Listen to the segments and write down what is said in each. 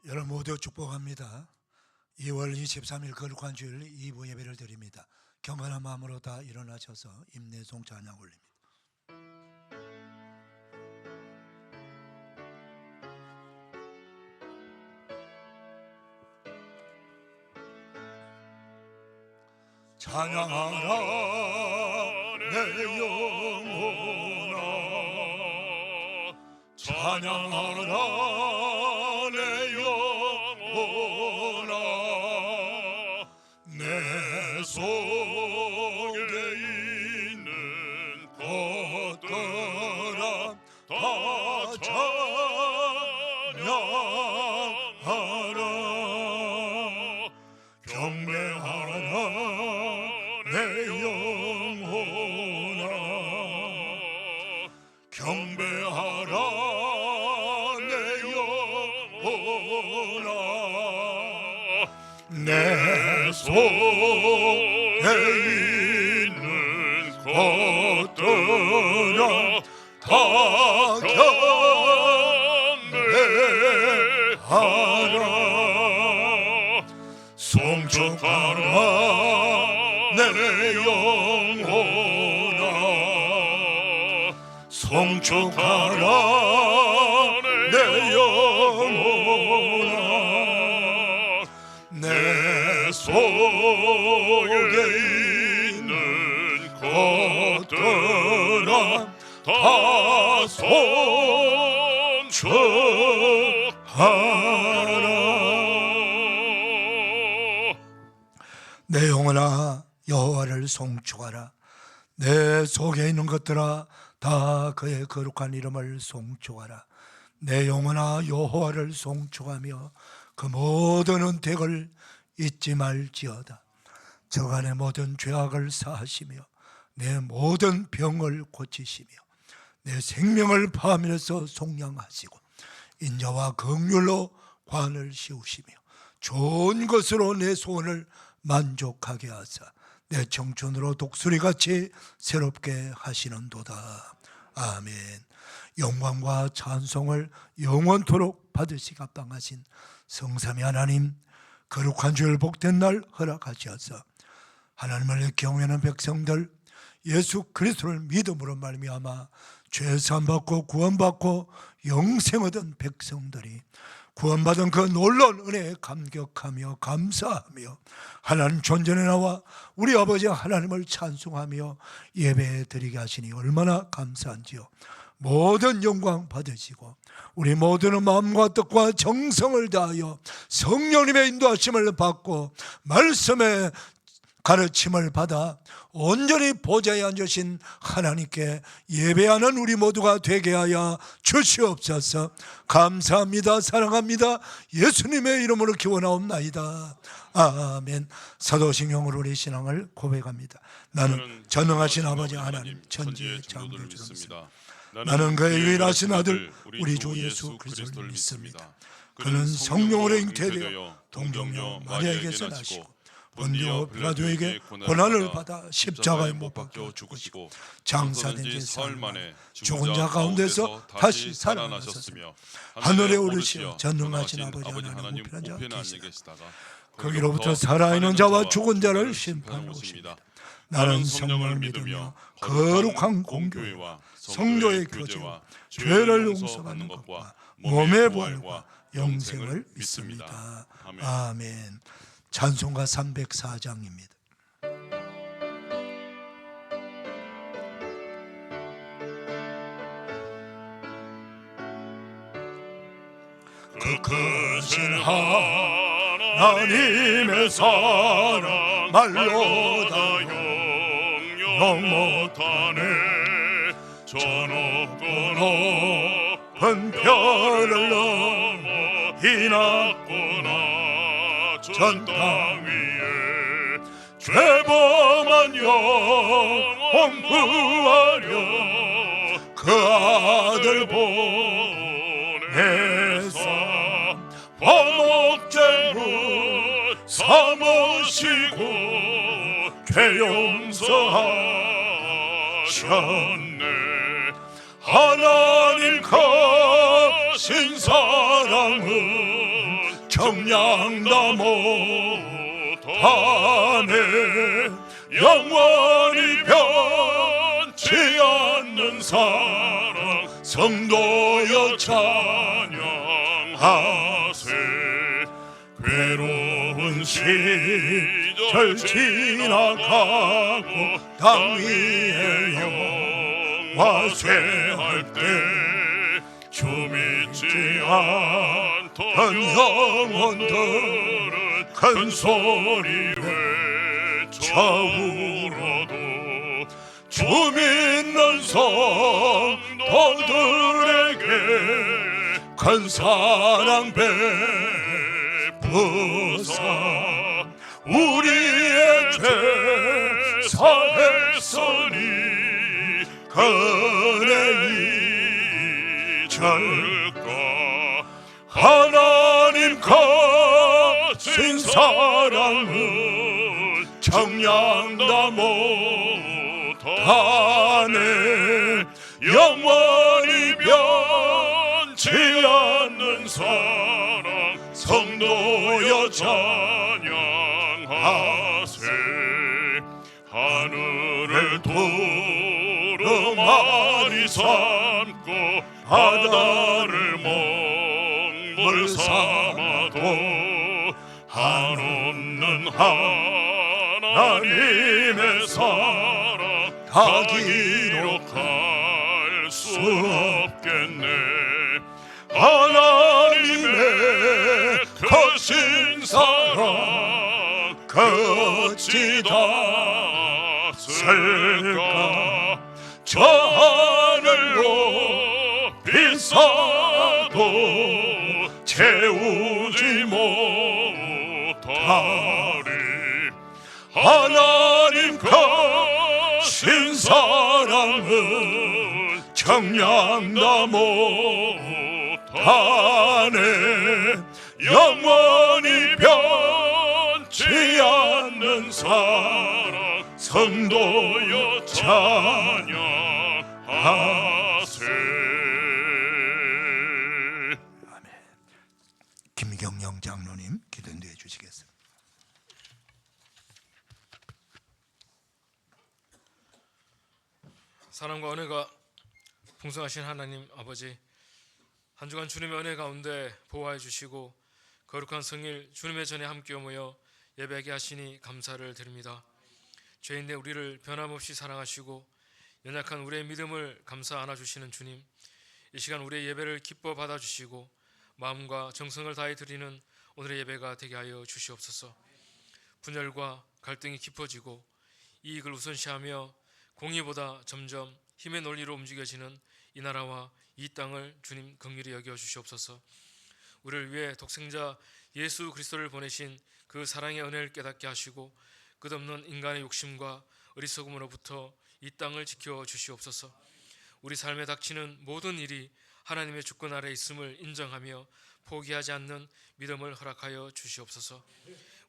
여러분 모두 축복합니다. 2월 23일 거룩한 주일 2부 예배를 드립니다. 경건한 마음으로 다 일어나셔서 임내송 찬양 올립니다. 찬양하라 내 영혼아, 찬양하라 내 영혼아, 내 속에 있는 것들아 다 찬양하라. 경배하라 내 영혼아, 경배하라 내 영혼아, 내 속에 있는 것들아 다 경배하라. 송축하라 내 영혼아, 송축하라 내 영혼아, 내 속에 있는 것들아 다 송축하라. 내 영혼아 여호와를 송축하라. 내 속에 있는 것들아 다 그의 거룩한 이름을 송축하라. 내 영혼아 여호와를 송축하며 그 모든 은택을 잊지 말지어다. 저간의 모든 죄악을 사하시며 내 모든 병을 고치시며 내 생명을 파멸해서 속량하시고 인자와 긍휼로 관을 씌우시며 좋은 것으로 내 소원을 만족하게 하사 내 청춘으로 독수리같이 새롭게 하시는도다. 아멘. 영광과 찬송을 영원토록 받으시기 합당하신 성삼위 하나님, 거룩한 주일 복된 날 허락하시어서 하나님을 경외하는 백성들, 예수 그리스도를 믿음으로 말미암아 죄 사함받고 구원받고 영생 얻은 백성들이 구원받은 그 놀라운 은혜에 감격하며 감사하며 하나님 존전에 나와 우리 아버지 하나님을 찬송하며 예배 드리게 하시니 얼마나 감사한지요. 모든 영광 받으시고 우리 모두는 마음과 뜻과 정성을 다하여 성령님의 인도하심을 받고 말씀의 가르침을 받아 온전히 보좌에 앉으신 하나님께 예배하는 우리 모두가 되게 하여 주시옵소서. 감사합니다. 사랑합니다. 예수님의 이름으로 기원하옵나이다. 아멘. 사도신경으로 우리 신앙을 고백합니다. 나는 전능하신 아버지 하나님 천지의 창조주를 믿습니다. 나는 그의 유일하신 아들 우리 주 예수 그리스도를 믿습니다. 그는 성령으로 잉태되어 동정녀 마리아에게서 나시고 본디오 빌라도에게 고난을 받아 십자가에 못 박혀 죽으시고 장사된 지 사흘 만에 죽은 자 가운데서 다시 살아나셨으며 하늘에 오르시어 전능하신 아버지 하나님 우편한 자 계시다가 거기로부터 살아있는 자와 죽은 자를 심판하러 오십니다. 나는 성령을 믿으며 거룩한 공교회와 성도의 교제와 죄를 용서받는 것과 몸의 부활과 영생을 믿습니다. 아멘. 찬송가 304장입니다. 그 크신 하나님의 사랑 말로 다 형용 못하네. 저 높고 높은 별을 넘어 이 낮구나 전 땅 위에 죄범한 영혼 구하려 그 아들 보내사 범죄물 삼으시고 죄 용서하셨네. 하나님 크신 사랑은 정량다 못하네. 영원히 변치 않는 사랑 성도여 찬양하세. 괴로운 시절 지나가고 땅 위에 영화쇠할 때 주 믿지 않던 영혼들은 큰 소리 외쳐 울어도 주 믿는 성도들에게 큰 사랑 베푸사 우리의 죄 사했으니 그네 잊을까. 하나님 가진 사랑은 정량다 못하네. 영원히 변치 않는 사랑 성도여 찬양하세. 하늘을 두루마리 삼고 바다를 먹물 삼아도 한없는 하나님의 사랑 다 기록할 수 없겠네. 하나님의 크신 사랑 어찌 닿을까. 저 하늘로 비싸도 채우지 못하리. 하나님 크신 사랑은 정량다 못하네. 영원히 변치 않는 사랑 성도여 찬양하세. 아멘. 김경영 장로님 기도 인도해 주시겠습니다. 사랑과 은혜가 풍성하신 하나님 아버지, 한 주간 주님의 은혜 가운데 보호하여 주시고 거룩한 성일 주님의 전에 함께 모여 예배하게 하시니 감사를 드립니다. 죄인된 우리를 변함없이 사랑하시고 연약한 우리의 믿음을 감싸 안아주시는 주님, 이 시간 우리의 예배를 기뻐 받아주시고 마음과 정성을 다해 드리는 오늘의 예배가 되게 하여 주시옵소서. 분열과 갈등이 깊어지고 이익을 우선시하며 공의보다 점점 힘의 논리로 움직여지는 이 나라와 이 땅을 주님 긍휼히 여겨 주시옵소서. 우리를 위해 독생자 예수 그리스도를 보내신 그 사랑의 은혜를 깨닫게 하시고 끝없는 인간의 욕심과 어리석음으로부터 이 땅을 지켜 주시옵소서. 우리 삶에 닥치는 모든 일이 하나님의 주권 아래 있음을 인정하며 포기하지 않는 믿음을 허락하여 주시옵소서.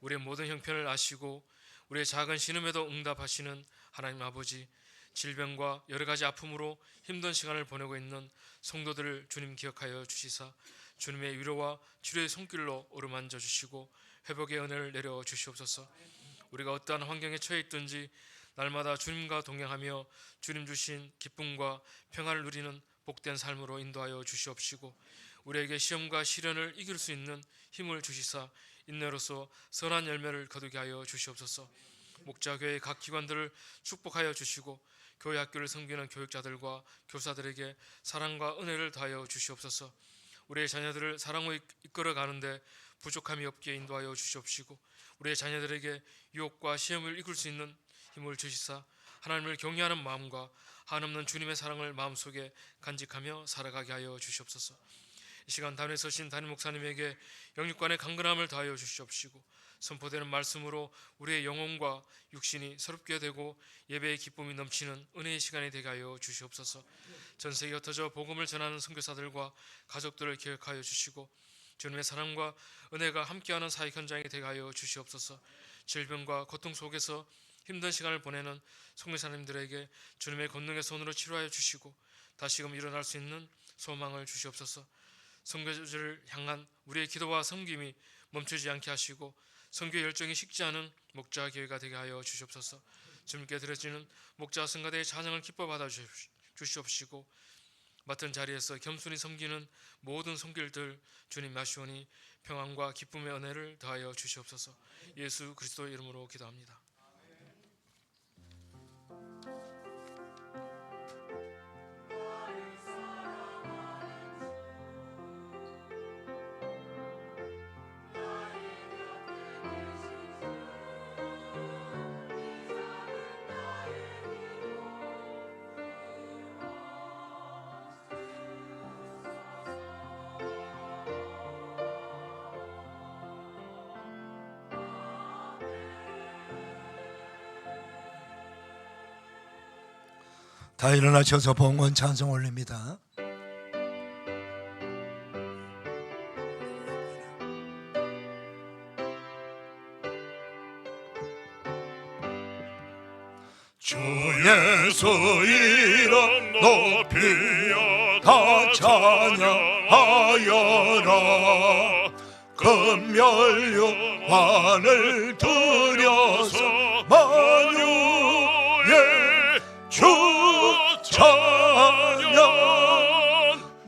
우리의 모든 형편을 아시고 우리의 작은 신음에도 응답하시는 하나님 아버지, 질병과 여러 가지 아픔으로 힘든 시간을 보내고 있는 성도들을 주님 기억하여 주시사 주님의 위로와 치료의 손길로 어루만져 주시고 회복의 은혜를 내려 주시옵소서. 우리가 어떠한 환경에 처해 있든지 날마다 주님과 동행하며 주님 주신 기쁨과 평안을 누리는 복된 삶으로 인도하여 주시옵시고 우리에게 시험과 시련을 이길 수 있는 힘을 주시사 인내로서 선한 열매를 거두게 하여 주시옵소서. 목자교회 각 기관들을 축복하여 주시고 교회 학교를 섬기는 교육자들과 교사들에게 사랑과 은혜를 더하여 주시옵소서. 우리의 자녀들을 사랑으로 이끌어 가는데 부족함이 없게 인도하여 주시옵시고 우리의 자녀들에게 유혹과 시험을 이길 수 있는 힘을 주시사 하나님을 경외하는 마음과 한없는 주님의 사랑을 마음속에 간직하며 살아가게 하여 주시옵소서. 이 시간 단위에 서신 담임 목사님에게 영육간의 강건함을 더하여 주시옵시고 선포되는 말씀으로 우리의 영혼과 육신이 새롭게 되고 예배의 기쁨이 넘치는 은혜의 시간이 되게 하여 주시옵소서. 전 세계에 흩어져 복음을 전하는 선교사들과 가족들을 기억하여 주시고 주님의 사랑과 은혜가 함께하는 사역 현장이 되게 하여 주시옵소서. 질병과 고통 속에서 힘든 시간을 보내는 선교사님들에게 주님의 권능의 손으로 치료하여 주시고 다시금 일어날 수 있는 소망을 주시옵소서. 선교지를 향한 우리의 기도와 섬김이 멈추지 않게 하시고 선교 열정이 식지 않은 목자 교회가 되게 하여 주시옵소서. 주님께 드려지는 목자 성가대의 찬양을 기뻐 받아 주시옵시고 맡은 자리에서 겸손히 섬기는 모든 손길들 주님 마시오니 평안과 기쁨의 은혜를 더하여 주시옵소서. 예수 그리스도의 이름으로 기도합니다. 다 일어나셔서 봉헌 찬송 올립니다. 주 예수 이름 높이여 다 찬양하여라. 금멸류관을 들여서 만유의 주 찬양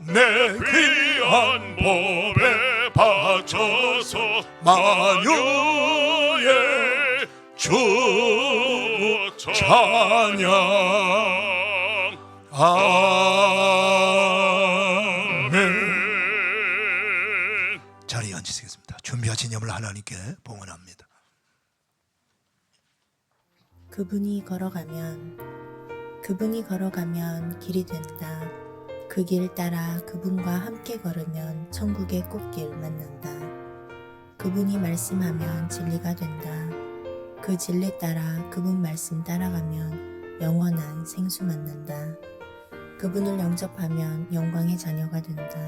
내 귀한 몸에 바쳐서 만유의 주 찬양. 아멘. 자리에 앉으시겠습니다. 준비하신 예물 하나님께 봉헌합니다. 그분이 걸어가면 길이 된다. 그 길 따라 그분과 함께 걸으면 천국의 꽃길 만난다. 그분이 말씀하면 진리가 된다. 그 진리 따라 그분 말씀 따라가면 영원한 생수 만난다. 그분을 영접하면 영광의 자녀가 된다.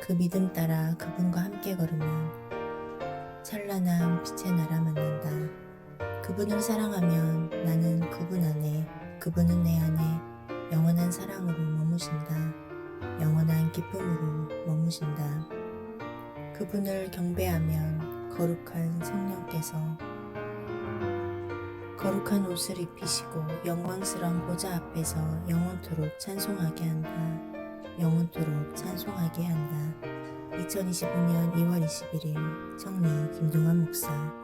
그 믿음 따라 그분과 함께 걸으면 찬란한 빛의 나라 만난다. 그분을 사랑하면 나는 그분 안에, 그분은 내 안에 영원한 사랑으로 머무신다. 영원한 기쁨으로 머무신다. 그분을 경배하면 거룩한 성령께서 거룩한 옷을 입히시고 영광스러운 보좌 앞에서 영원토록 찬송하게 한다. 영원토록 찬송하게 한다. 2025년 2월 21일 청리 김동환 목사.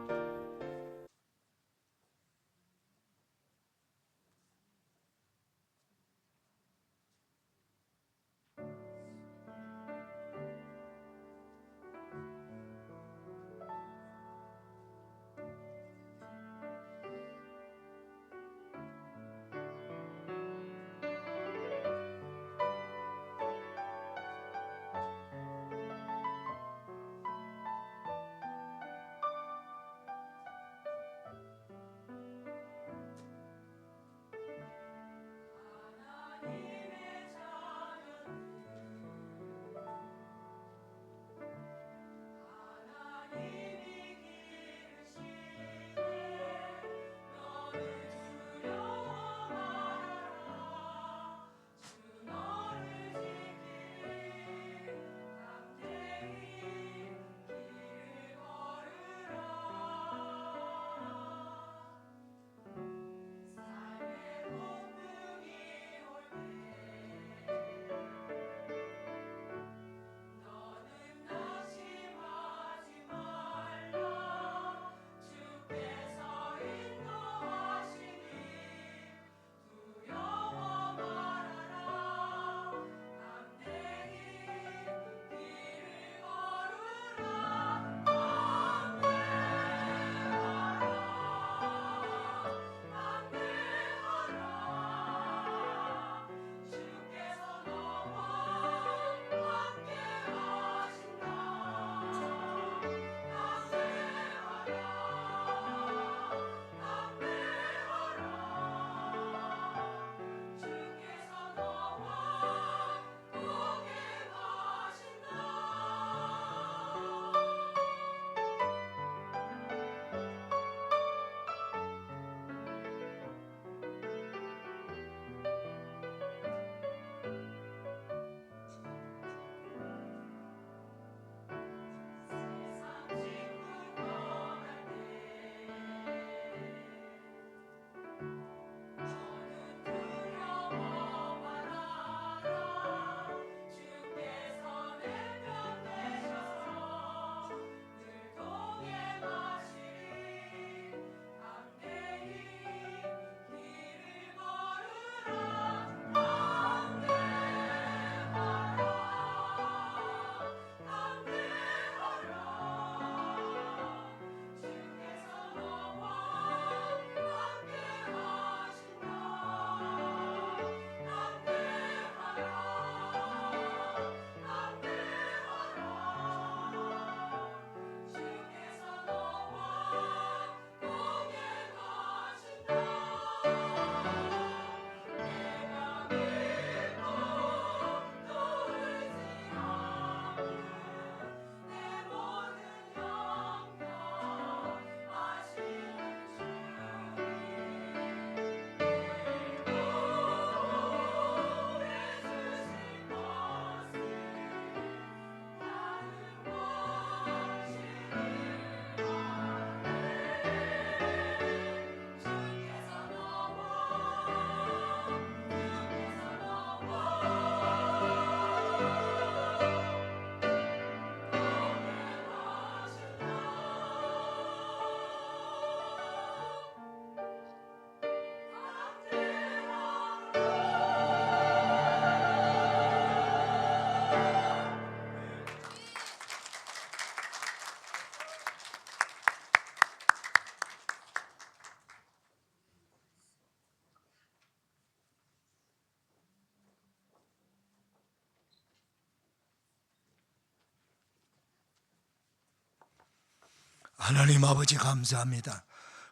하나님 아버지 감사합니다.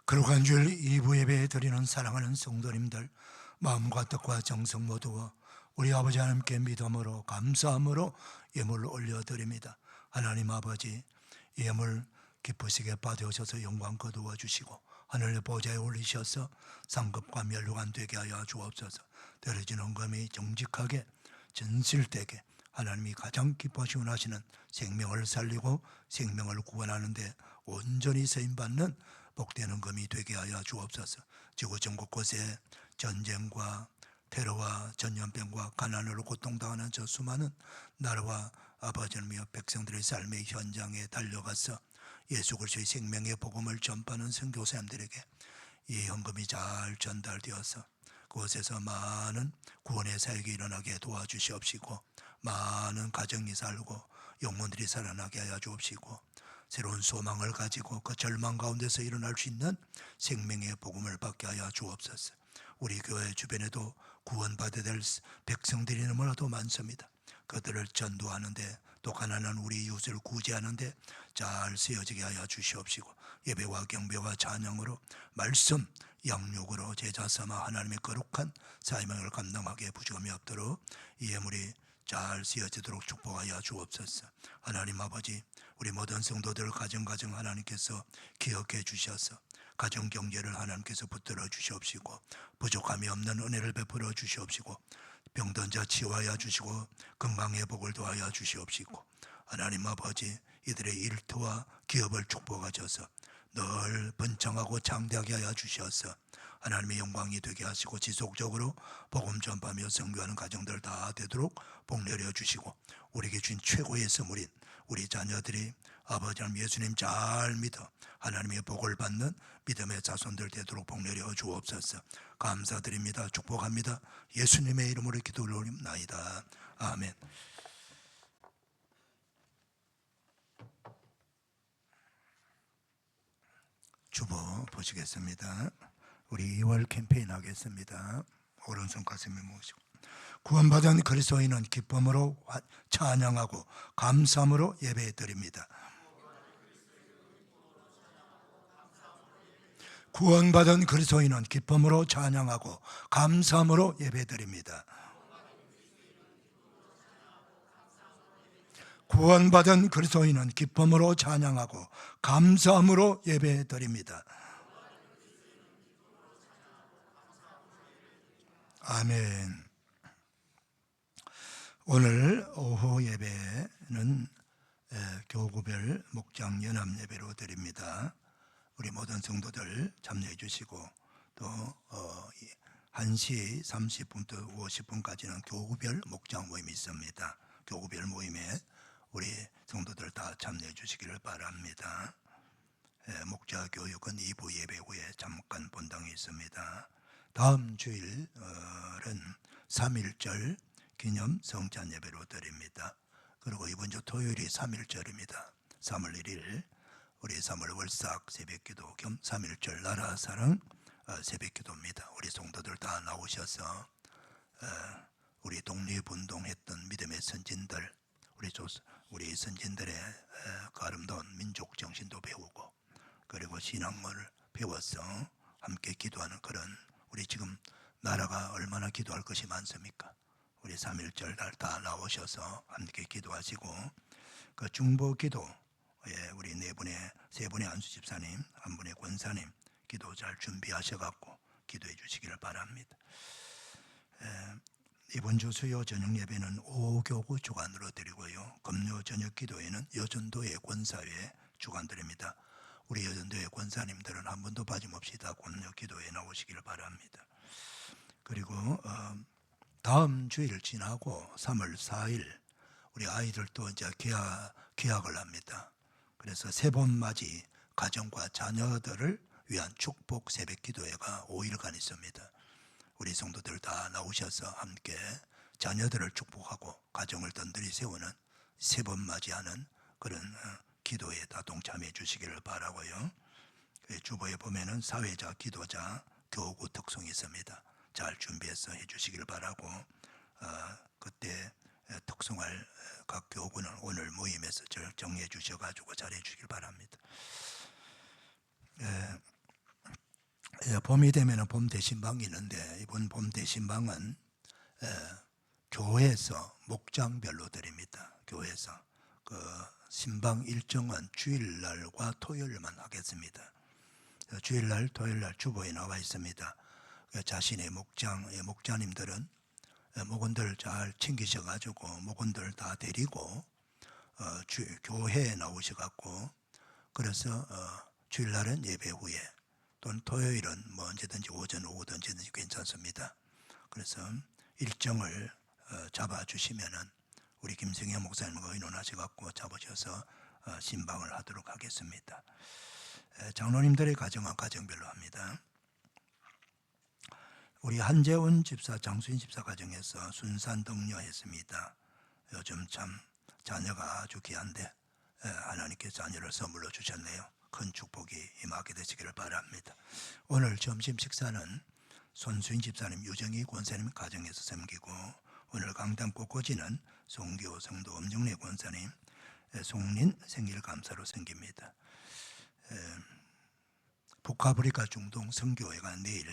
거룩한 주일 2부 예배 드리는 사랑하는 성도님들 마음과 뜻과 정성 모두와 우리 아버지 하나님께 믿음으로 감사함으로 예물을 올려드립니다. 하나님 아버지 이 예물 기쁘시게 받으셔서 영광 거두어 주시고 하늘의 보좌에 올리셔서 상급과 멸류관 되게 하여 주옵소서. 드려지는 금이 정직하게 진실되게 하나님이 가장 기뻐하시고 하시는 생명을 살리고 생명을 구원하는 데 온전히 쓰임받는 복되는 금이 되게 하여 주옵소서. 지구 전국 곳에 전쟁과 테러와 전염병과 가난으로 고통당하는 저 수많은 나라와 아버지며 백성들의 삶의 현장에 달려가서 예수 그리스도의 생명의 복음을 전파하는 선교사님들에게 이 헌금이 잘 전달되어서 그곳에서 많은 구원의 사역이 일어나게 도와주시옵시고 많은 가정이 살고 영혼들이 살아나게 하여 주옵시고 새로운 소망을 가지고 그 절망 가운데서 일어날 수 있는 생명의 복음을 받게 하여 주옵소서. 우리 교회 주변에도 구원받아야 될 백성들이 너무나도 많습니다. 그들을 전도하는데 또 가난한 우리 이웃을 구제하는데 잘 쓰여지게 하여 주시옵시고 예배와 경배와 찬양으로 말씀 양육으로 제자 삼아 하나님의 거룩한 사명을 감당하게 부족함이 없도록 이 예물이 잘 쓰여지도록 축복하여 주옵소서. 하나님 아버지 우리 모든 성도들 가정 하나님께서 기억해 주셔서 가정 경제를 하나님께서 붙들어 주시옵시고 부족함이 없는 은혜를 베풀어 주시옵시고 병든 자 치유하여 주시고 건강의 복을 도하여 주시옵시고 하나님 아버지 이들의 일터와 기업을 축복하셔서 늘 번창하고 장대하게 하여 주셔서 하나님의 영광이 되게 하시고 지속적으로 복음 전파하며 선교하는 가정들 다 되도록 복 내려 주시고 우리에게 주신 최고의 선물인 우리 자녀들이 아버지 하나님 예수님 잘 믿어 하나님의 복을 받는 믿음의 자손들 되도록 복 내려 주옵소서. 감사드립니다. 축복합니다. 예수님의 이름으로 기도를 올립나이다. 아멘. 주보 보시겠습니다. 우리 2월 캠페인 하겠습니다. 오른손 가슴에 모시고 구원받은 그리스도인은 기쁨으로 찬양하고 감사함으로 예배드립니다. 구원받은 그리스도인은 기쁨으로 찬양하고 감사함으로 예배드립니다. 구원받은 그리스도인은 기쁨으로 찬양하고 감사함으로 예배드립니다. 아멘. 오늘 오후 예배는 교구별 목장 연합 예배로 드립니다. 우리 모든 성도들 참여해 주시고 또 1시 30분부터 50분까지는 교구별 목장 모임이 있습니다. 교구별 모임에 우리 성도들 다 참여해 주시기를 바랍니다. 목자 교육은 2부 예배 후에 잠깐 본당이 있습니다. 다음 주일은 3.1절 기념 성찬 예배로 드립니다. 그리고 이번 주 토요일이 3.1절입니다. 3월 1일 우리 3월 월삭 새벽기도 겸 3.1절 나라 사랑 새벽기도입니다. 우리 성도들 다 나오셔서 우리 독립운동했던 믿음의 선진들 우리 선진들의 그 아름다운 민족 정신도 배우고 그리고 신앙문을 배워서 함께 기도하는 그런 우리 지금 나라가 얼마나 기도할 것이 많습니까? 우리 3.1절 날 다 나오셔서 함께 기도하시고 그 중보기도에 우리 세 분의 안수 집사님, 한 분의 권사님 기도 잘 준비하셔갖고 기도해 주시기를 바랍니다. 이번 주 수요 저녁 예배는 오교구 주관으로 드리고요. 금요 저녁 기도회는 여전도회 권사회 주관드립니다. 우리 여전도회 권사님들은 한 번도 빠짐없이 다 금요 기도회에 나오시기를 바랍니다. 그리고 다음 주일 지나고 3월 4일 우리 아이들도 이제 개학을 합니다. 그래서 새봄맞이 가정과 자녀들을 위한 축복 새벽 기도회가 5일간 있습니다. 우리 성도들 다 나오셔서 함께 자녀들을 축복하고 가정을 든든히 세우는 새봄맞이하는 그런 기도에 다 동참해 주시기를 바라고요. 주보에 보면은 사회자, 기도자, 교구 특성이 있습니다. 잘 준비해서 해주시길 바라고 그때 특성할 각 교구는 오늘 모임에서 정리해 주셔가지고 잘해 주길 바랍니다. 봄이 되면 봄 대신방이 있는데 이번 봄 대신방은 교회에서 목장별로 드립니다. 교회에서 그 신방 일정은 주일날과 토요일만 하겠습니다. 주일날, 토요일날 주보에 나와 있습니다. 자신의 목자님들은 목원들 잘 챙기셔가지고 목원들 다 데리고 교회에 나오셔갖고 그래서 주일날은 예배 후에 또는 토요일은 뭐 언제든지 오전 오후든 언제든지 괜찮습니다. 그래서 일정을 잡아주시면은 우리 김성현 목사님과 의논하셔갖고 잡으셔서 신방을 하도록 하겠습니다. 장로님들의 가정은 가정별로 합니다. 우리 한재훈 집사, 장수인 집사 가정에서 순산 덕녀했습니다. 요즘 참 자녀가 아주 귀한데 하나님께 자녀를 선물로 주셨네요. 큰 축복이 임하게 되시기를 바랍니다. 오늘 점심 식사는 손수인 집사님, 유정희 권사님 가정에서 섬기고 오늘 강단 꽃꽂이는 송교 성도 엄정래 권사님, 송린 생일 감사로 섬깁니다. 북아프리카 중동 선교회가 내일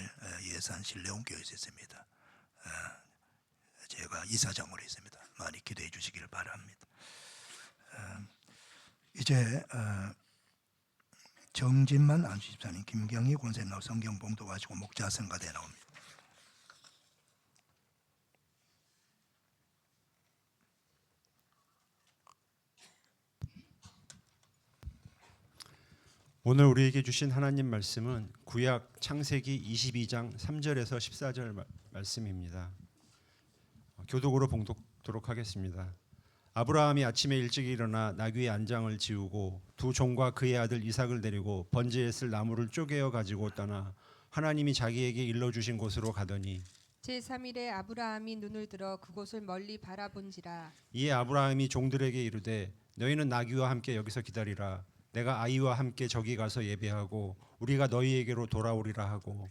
예산 신뢰원교회에서 있습니다. 제가 이사장으로 있습니다. 많이 기도해 주시기를 바랍니다. 이제 정진만 안수집사님, 김경희 권사님 나와 성경 봉독 하시고 목자 성가대 나옵니다. 오늘 우리에게 주신 하나님 말씀은 구약 창세기 22장 3절에서 14절 말씀입니다. 교독으로 봉독하도록 하겠습니다. 아브라함이 아침에 일찍 일어나 나귀의 안장을 지우고 두 종과 그의 아들 이삭을 데리고 번제에 쓸 나무를 쪼개어 가지고 떠나 하나님이 자기에게 일러주신 곳으로 가더니 제3일에 아브라함이 눈을 들어 그곳을 멀리 바라본지라. 이에 아브라함이 종들에게 이르되 너희는 나귀와 함께 여기서 기다리라. 내가 아이와 함께 저기 가서 예배하고 우리가 너희에게로 돌아오리라 하고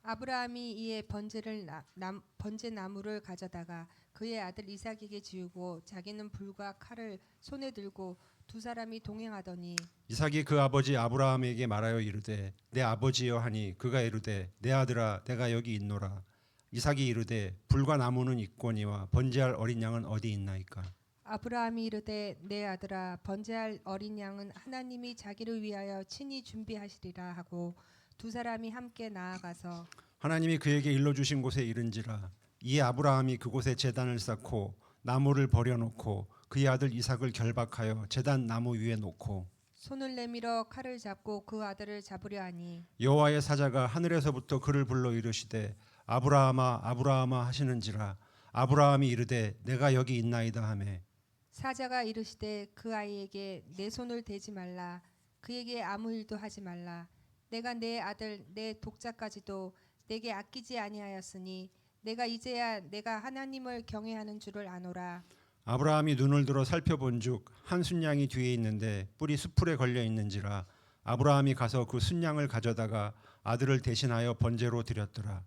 아브라함이 이에 번제 나무를 가져다가 그의 아들 이삭에게 지우고 자기는 불과 칼을 손에 들고 두 사람이 동행하더니 이삭이 그 아버지 아브라함에게 말하여 이르되 내 아버지여 하니 그가 이르되 내 아들아 내가 여기 있노라. 이삭이 이르되 불과 나무는 있거니와 번제할 어린 양은 어디 있나이까. 아브라함이 이르되 내 아들아 번제할 어린 양은 하나님이 자기를 위하여 친히 준비하시리라 하고 두 사람이 함께 나아가서 하나님이 그에게 일러주신 곳에 이른지라. 이에 아브라함이 그곳에 제단을 쌓고 나무를 버려놓고 그의 아들 이삭을 결박하여 제단 나무 위에 놓고 손을 내밀어 칼을 잡고 그 아들을 잡으려 하니 여호와의 사자가 하늘에서부터 그를 불러 이르시되 아브라함아 아브라함아 하시는지라. 아브라함이 이르되 내가 여기 있나이다 하매 사자가 이르시되 그 아이에게 내 손을 대지 말라. 그에게 아무 일도 하지 말라. 내가 내 아들 내 독자까지도 내게 아끼지 아니하였으니 내가 이제야 내가 하나님을 경외하는 줄을 아노라. 아브라함이 눈을 들어 살펴본즉 한 순양이 뒤에 있는데 뿔이 수풀에 걸려 있는지라. 아브라함이 가서 그 순양을 가져다가 아들을 대신하여 번제로 드렸더라.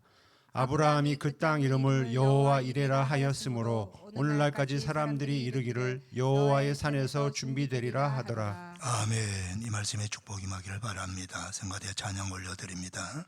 아브라함이 그 땅 이름을 여호와 이레라 하였으므로 오늘날까지 사람들이 이르기를 여호와의 산에서 준비되리라 하더라. 아멘. 이 말씀에 축복이 임하기를 바랍니다. 성가대 찬양 올려드립니다.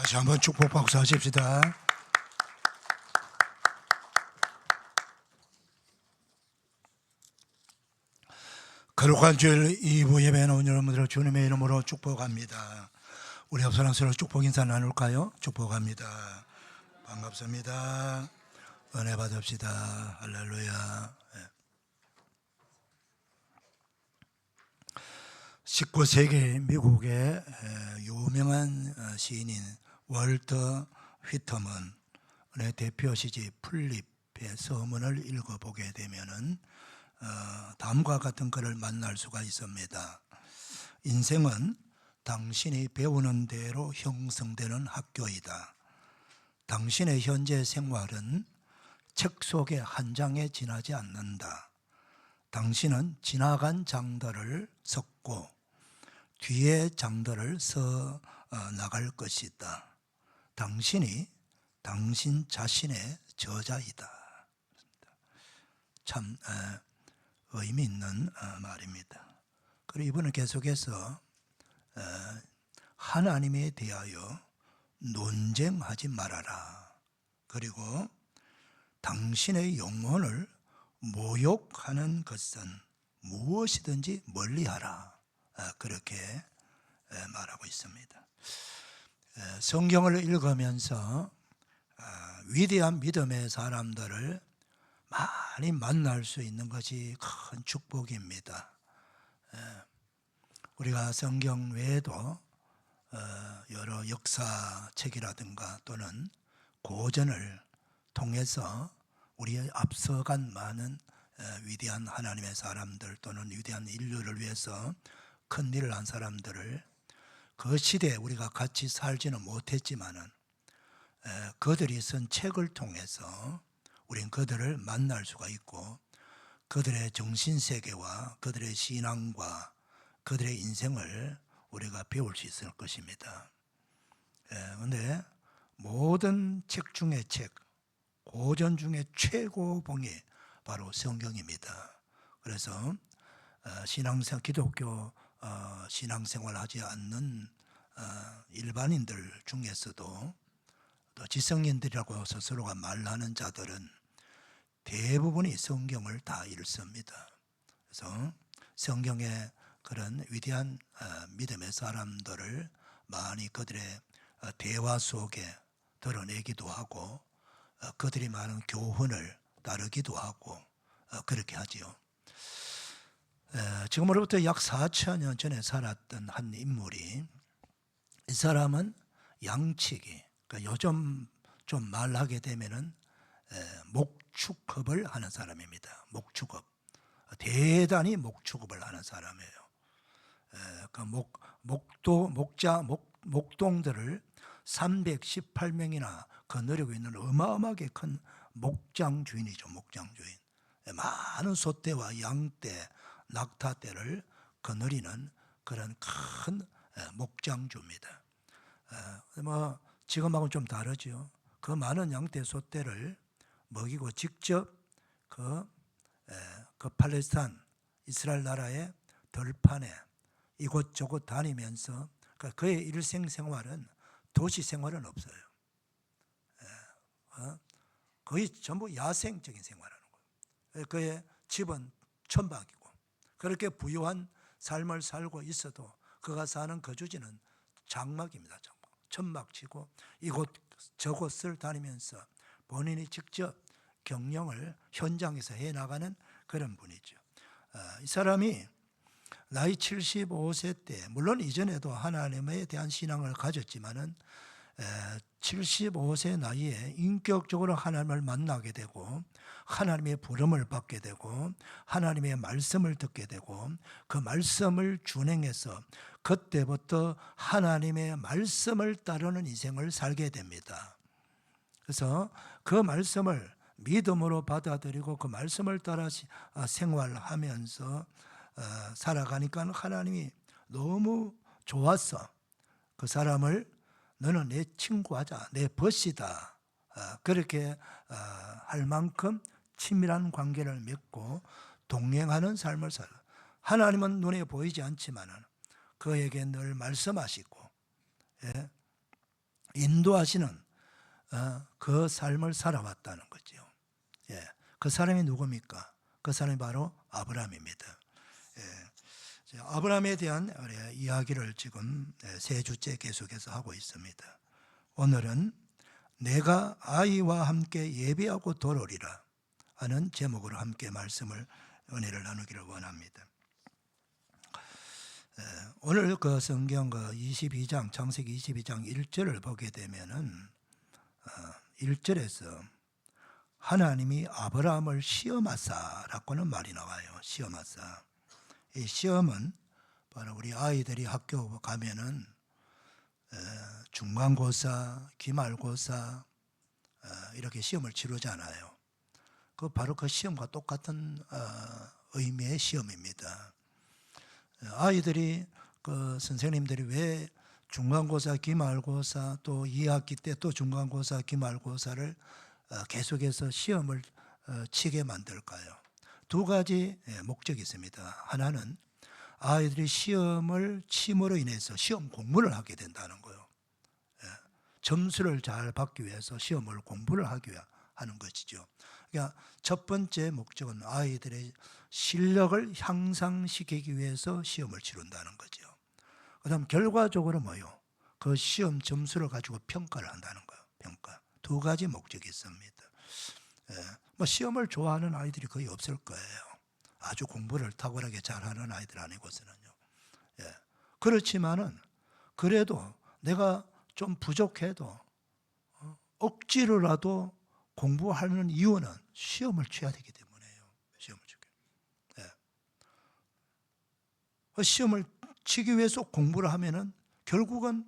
다시 한번 축복 박수 하십시다. 거룩한 주일 2부 예배에 나온 여러분들을 주님의 이름으로 축복합니다. 우리 앞서는 서로 축복 인사 나눌까요? 축복합니다. 반갑습니다. 은혜 받읍시다. 할렐루야. 19세기 미국의 유명한 시인인 월터 휘터먼의 대표 시집 풀립의 서문을 읽어보게 되면은 다음과 같은 글을 만날 수가 있습니다. 인생은 당신이 배우는 대로 형성되는 학교이다. 당신의 현재 생활은 책 속의 한 장에 지나지 않는다. 당신은 지나간 장들을 섞고 뒤에 장들을 써 나갈 것이다. 당신이 당신 자신의 저자이다. 참 의미 있는 말입니다. 그리고 이분은 계속해서 하나님에 대하여 논쟁하지 말아라. 그리고 당신의 영혼을 모욕하는 것은 무엇이든지 멀리하라. 그렇게 말하고 있습니다. 성경을 읽으면서 위대한 믿음의 사람들을 많이 만날 수 있는 것이 큰 축복입니다. 우리가 성경 외에도 여러 역사책이라든가 또는 고전을 통해서 우리의 앞서간 많은 위대한 하나님의 사람들 또는 위대한 인류를 위해서 큰 일을 한 사람들을 그 시대에 우리가 같이 살지는 못했지만은 그들이 쓴 책을 통해서 우린 그들을 만날 수가 있고 그들의 정신세계와 그들의 신앙과 그들의 인생을 우리가 배울 수 있을 것입니다. 그런데 모든 책 중에 책, 고전 중에 최고봉이 바로 성경입니다. 그래서 기독교 신앙생활 하지 않는 일반인들 중에서도 또 지성인들이라고 스스로가 말하는 자들은 대부분이 성경을 다 읽습니다. 그래서 성경의 그런 위대한 믿음의 사람들을 많이 그들의 대화 속에 드러내기도 하고 그들이 많은 교훈을 따르기도 하고 그렇게 하지요. 지금으로부터 약 4,000년 전에 살았던 한 인물이, 이 사람은 양치기, 그러니까 요즘 좀 말하게 되면은 목축업을 하는 사람입니다. 목축업, 대단히 목축업을 하는 사람이에요. 그 목동들을 318명이나 거느리고 있는 어마어마하게 큰 목장주인이죠. 목장주인. 많은 소떼와 양떼, 낙타떼를 거느리는 그런 큰 목장주입니다. 지금하고는 좀 다르죠. 그 많은 양떼, 소떼를 먹이고 직접 그 팔레스타인, 이스라엘 나라의 들판에 이곳저곳 다니면서 그의 일생생활은 도시 생활은 없어요. 거의 전부 야생적인 생활하는 거예요. 그의 집은 천막이고 그렇게 부유한 삶을 살고 있어도 그가 사는 거주지는 장막입니다. 천막치고 이곳저곳을 다니면서 본인이 직접 경영을 현장에서 해나가는 그런 분이죠. 이 사람이 나이 75세 때, 물론 이전에도 하나님에 대한 신앙을 가졌지만은 75세 나이에 인격적으로 하나님을 만나게 되고 하나님의 부름을 받게 되고 하나님의 말씀을 듣게 되고 그 말씀을 준행해서 그때부터 하나님의 말씀을 따르는 인생을 살게 됩니다. 그래서 그 말씀을 믿음으로 받아들이고 그 말씀을 따라 생활하면서 살아가니까 하나님이 너무 좋아서 그 사람을 너는 내 친구하자, 내 벗이다, 그렇게 할 만큼 친밀한 관계를 맺고 동행하는 삶을 살아. 하나님은 눈에 보이지 않지만 그에게 늘 말씀하시고 인도하시는 그 삶을 살아왔다는 거죠. 예, 그 사람이 누굽니까? 그 사람이 바로 아브라함입니다. 예, 아브라함에 대한 이야기를 지금 3주째 계속해서 하고 있습니다. 오늘은 내가 아이와 함께 예배하고 돌아오리라 하는 제목으로 함께 말씀을 은혜를 나누기를 원합니다. 오늘 그 성경 그 22장 창세기 22장 1절을 보게 되면은 1절에서 하나님이 아브라함을 시험하사라고는 말이 나와요. 시험하사. 이 시험은 바로 우리 아이들이 학교 가면은 중간고사, 기말고사 이렇게 시험을 치르잖아요. 그 바로 그 시험과 똑같은 의미의 시험입니다. 아이들이 그 선생님들이 왜 중간고사, 기말고사 또 2학기 때 또 중간고사, 기말고사를 계속해서 시험을 치게 만들까요? 2가지 목적이 있습니다. 하나는 아이들이 시험을 침으로 인해서 시험 공부를 하게 된다는 거예요. 점수를 잘 받기 위해서 시험을 공부를 하기 위해 하는 것이죠. 그러니까 첫 번째 목적은 아이들의 실력을 향상시키기 위해서 시험을 치른다는 거죠. 그 다음 결과적으로 뭐요? 그 시험 점수를 가지고 평가를 한다는 거예요. 평가. 2가지 목적이 있습니다. 뭐 시험을 좋아하는 아이들이 거의 없을 거예요. 아주 공부를 탁월하게 잘하는 아이들 아니고서는요. 그렇지만은 그래도 내가 좀 부족해도 억지로라도 공부하는 이유는 시험을 쳐야 되기 때문에요. 시험을 치기. 시험을 치기 위해서 공부를 하면은 결국은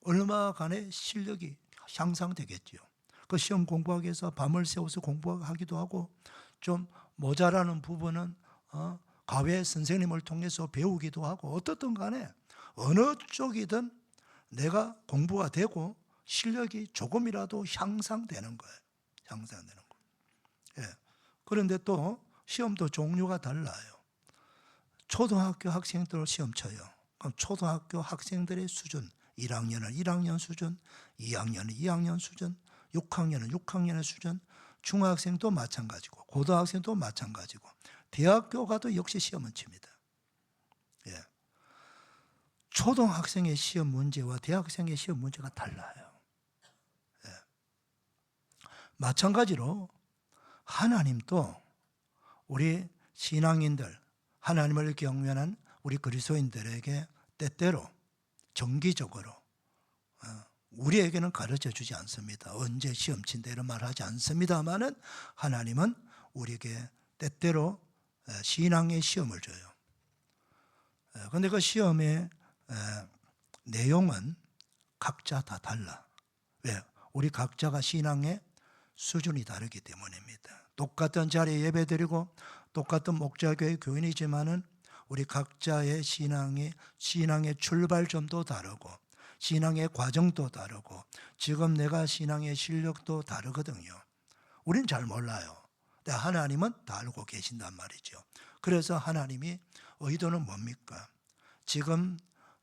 얼마간의 실력이 향상되겠죠. 그 시험 공부하기 위해서 밤을 새워서 공부하기도 하고 좀 모자라는 부분은 과외 선생님을 통해서 배우기도 하고 어떻든 간에 어느 쪽이든 내가 공부가 되고 실력이 조금이라도 향상되는 거예요. 향상되는 거. 그런데 또 시험도 종류가 달라요. 초등학교 학생들 시험 쳐요. 그럼 초등학교 학생들의 수준, 1학년은 1학년 수준, 2학년은 2학년 수준, 6학년은 6학년의 수준, 중학생도 마찬가지고 고등학생도 마찬가지고 대학교 가도 역시 시험은 칩니다. 초등학생의 시험 문제와 대학생의 시험 문제가 달라요. 마찬가지로 하나님도 우리 신앙인들, 하나님을 경외하는 우리 그리스도인들에게 때때로 정기적으로 우리에게는 가르쳐 주지 않습니다. 언제 시험 친다 이런 말 하지 않습니다만은 하나님은 우리에게 때때로 신앙의 시험을 줘요. 그런데 그 시험의 내용은 각자 다 달라. 왜? 우리 각자가 신앙의 수준이 다르기 때문입니다. 똑같은 자리에 예배드리고 똑같은 목자교회 교인이지만은 우리 각자의 신앙의 출발점도 다르고 신앙의 과정도 다르고 지금 내가 신앙의 실력도 다르거든요. 우린 잘 몰라요. 근데 하나님은 다 알고 계신단 말이죠. 그래서 하나님이 의도는 뭡니까? 지금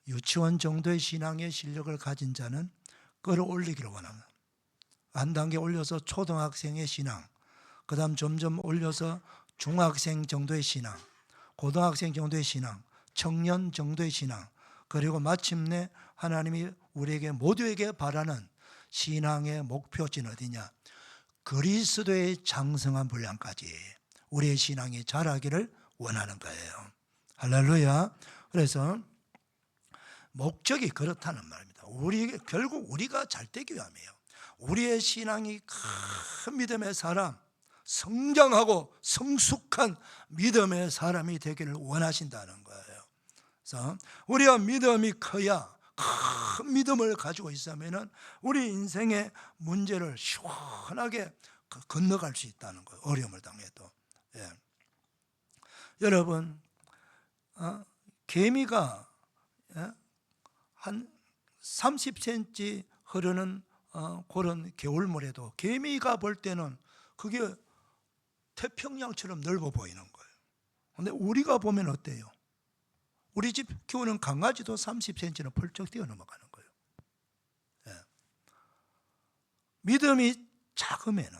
유치원 정도의 신앙의 실력을 가진 자는 끌어올리기를 원합니다. 한 단계 올려서 초등학생의 신앙, 그 다음 점점 올려서 중학생 정도의 신앙, 고등학생 정도의 신앙, 청년 정도의 신앙, 그리고 마침내 하나님이 우리에게 모두에게 바라는 신앙의 목표지는 어디냐? 그리스도의 장성한 분량까지 우리의 신앙이 자라기를 원하는 거예요. 할렐루야. 그래서 목적이 그렇다는 말입니다. 결국 우리가 잘 되기 위함이에요. 우리의 신앙이 큰 믿음의 사람, 성장하고 성숙한 믿음의 사람이 되기를 원하신다는 거예요. 그래서 우리가 믿음이 커야 큰 믿음을 가지고 있으면 우리 인생의 문제를 시원하게 건너갈 수 있다는 거예요. 어려움을 당해도. 여러분, 개미가 한 30cm 흐르는 그런 겨울물에도 개미가 볼 때는 그게 태평양처럼 넓어 보이는 거예요. 그런데 우리가 보면 어때요? 우리 집 키우는 강아지도 30cm는 펄쩍 뛰어넘어가는 거예요. 믿음이 작으면은,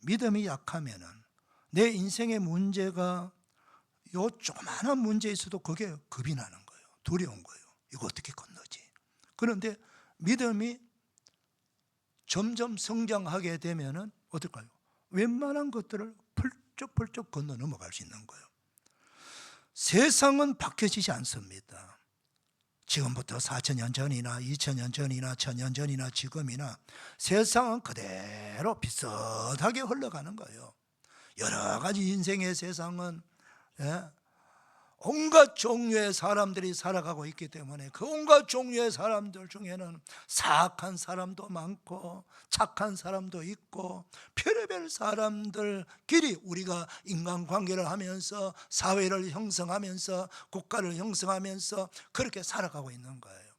믿음이 약하면은 내 인생의 문제가 요 조그마한 문제 있어도 그게 겁이 나는 거예요. 두려운 거예요. 이거 어떻게 건너지? 그런데 믿음이 점점 성장하게 되면은 어떨까요? 웬만한 것들을 펄쩍펄쩍 건너 넘어갈 수 있는 거예요. 세상은 바뀌어지지 않습니다. 지금부터 4,000년 전이나 2,000년 전이나 1,000년 전이나 지금이나 세상은 그대로 비슷하게 흘러가는 거예요. 여러 가지 인생의 세상은 온갖 종류의 사람들이 살아가고 있기 때문에 그 온갖 종류의 사람들 중에는 사악한 사람도 많고 착한 사람도 있고 별의별 사람들끼리 우리가 인간관계를 하면서 사회를 형성하면서 국가를 형성하면서 그렇게 살아가고 있는 거예요.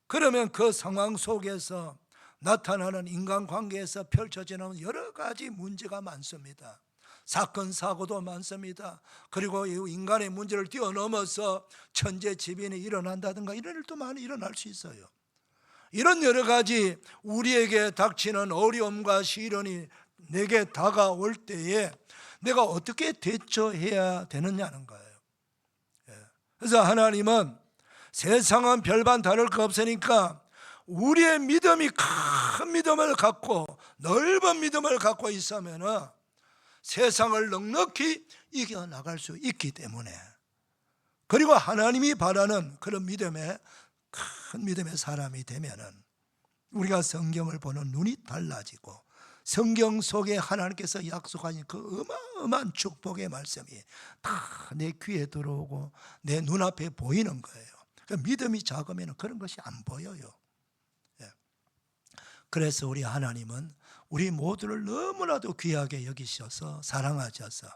그러면 그 상황 속에서 나타나는 인간관계에서 펼쳐지는 여러 가지 문제가 많습니다. 사건 사고도 많습니다. 그리고 인간의 문제를 뛰어넘어서 천재지변이 일어난다든가 이런 일도 많이 일어날 수 있어요. 이런 여러 가지 우리에게 닥치는 어려움과 시련이 내게 다가올 때에 내가 어떻게 대처해야 되느냐는 거예요. 그래서 하나님은 세상은 별반 다를 거 없으니까 우리의 믿음이 큰 믿음을 갖고 넓은 믿음을 갖고 있으면 세상을 넉넉히 이겨나갈 수 있기 때문에, 그리고 하나님이 바라는 그런 믿음의 큰 믿음의 사람이 되면은 우리가 성경을 보는 눈이 달라지고 성경 속에 하나님께서 약속하신 그 어마어마한 축복의 말씀이 다 내 귀에 들어오고 내 눈앞에 보이는 거예요. 그러니까 믿음이 작으면 그런 것이 안 보여요. 그래서 우리 하나님은 우리 모두를 너무나도 귀하게 여기셔서 사랑하셔서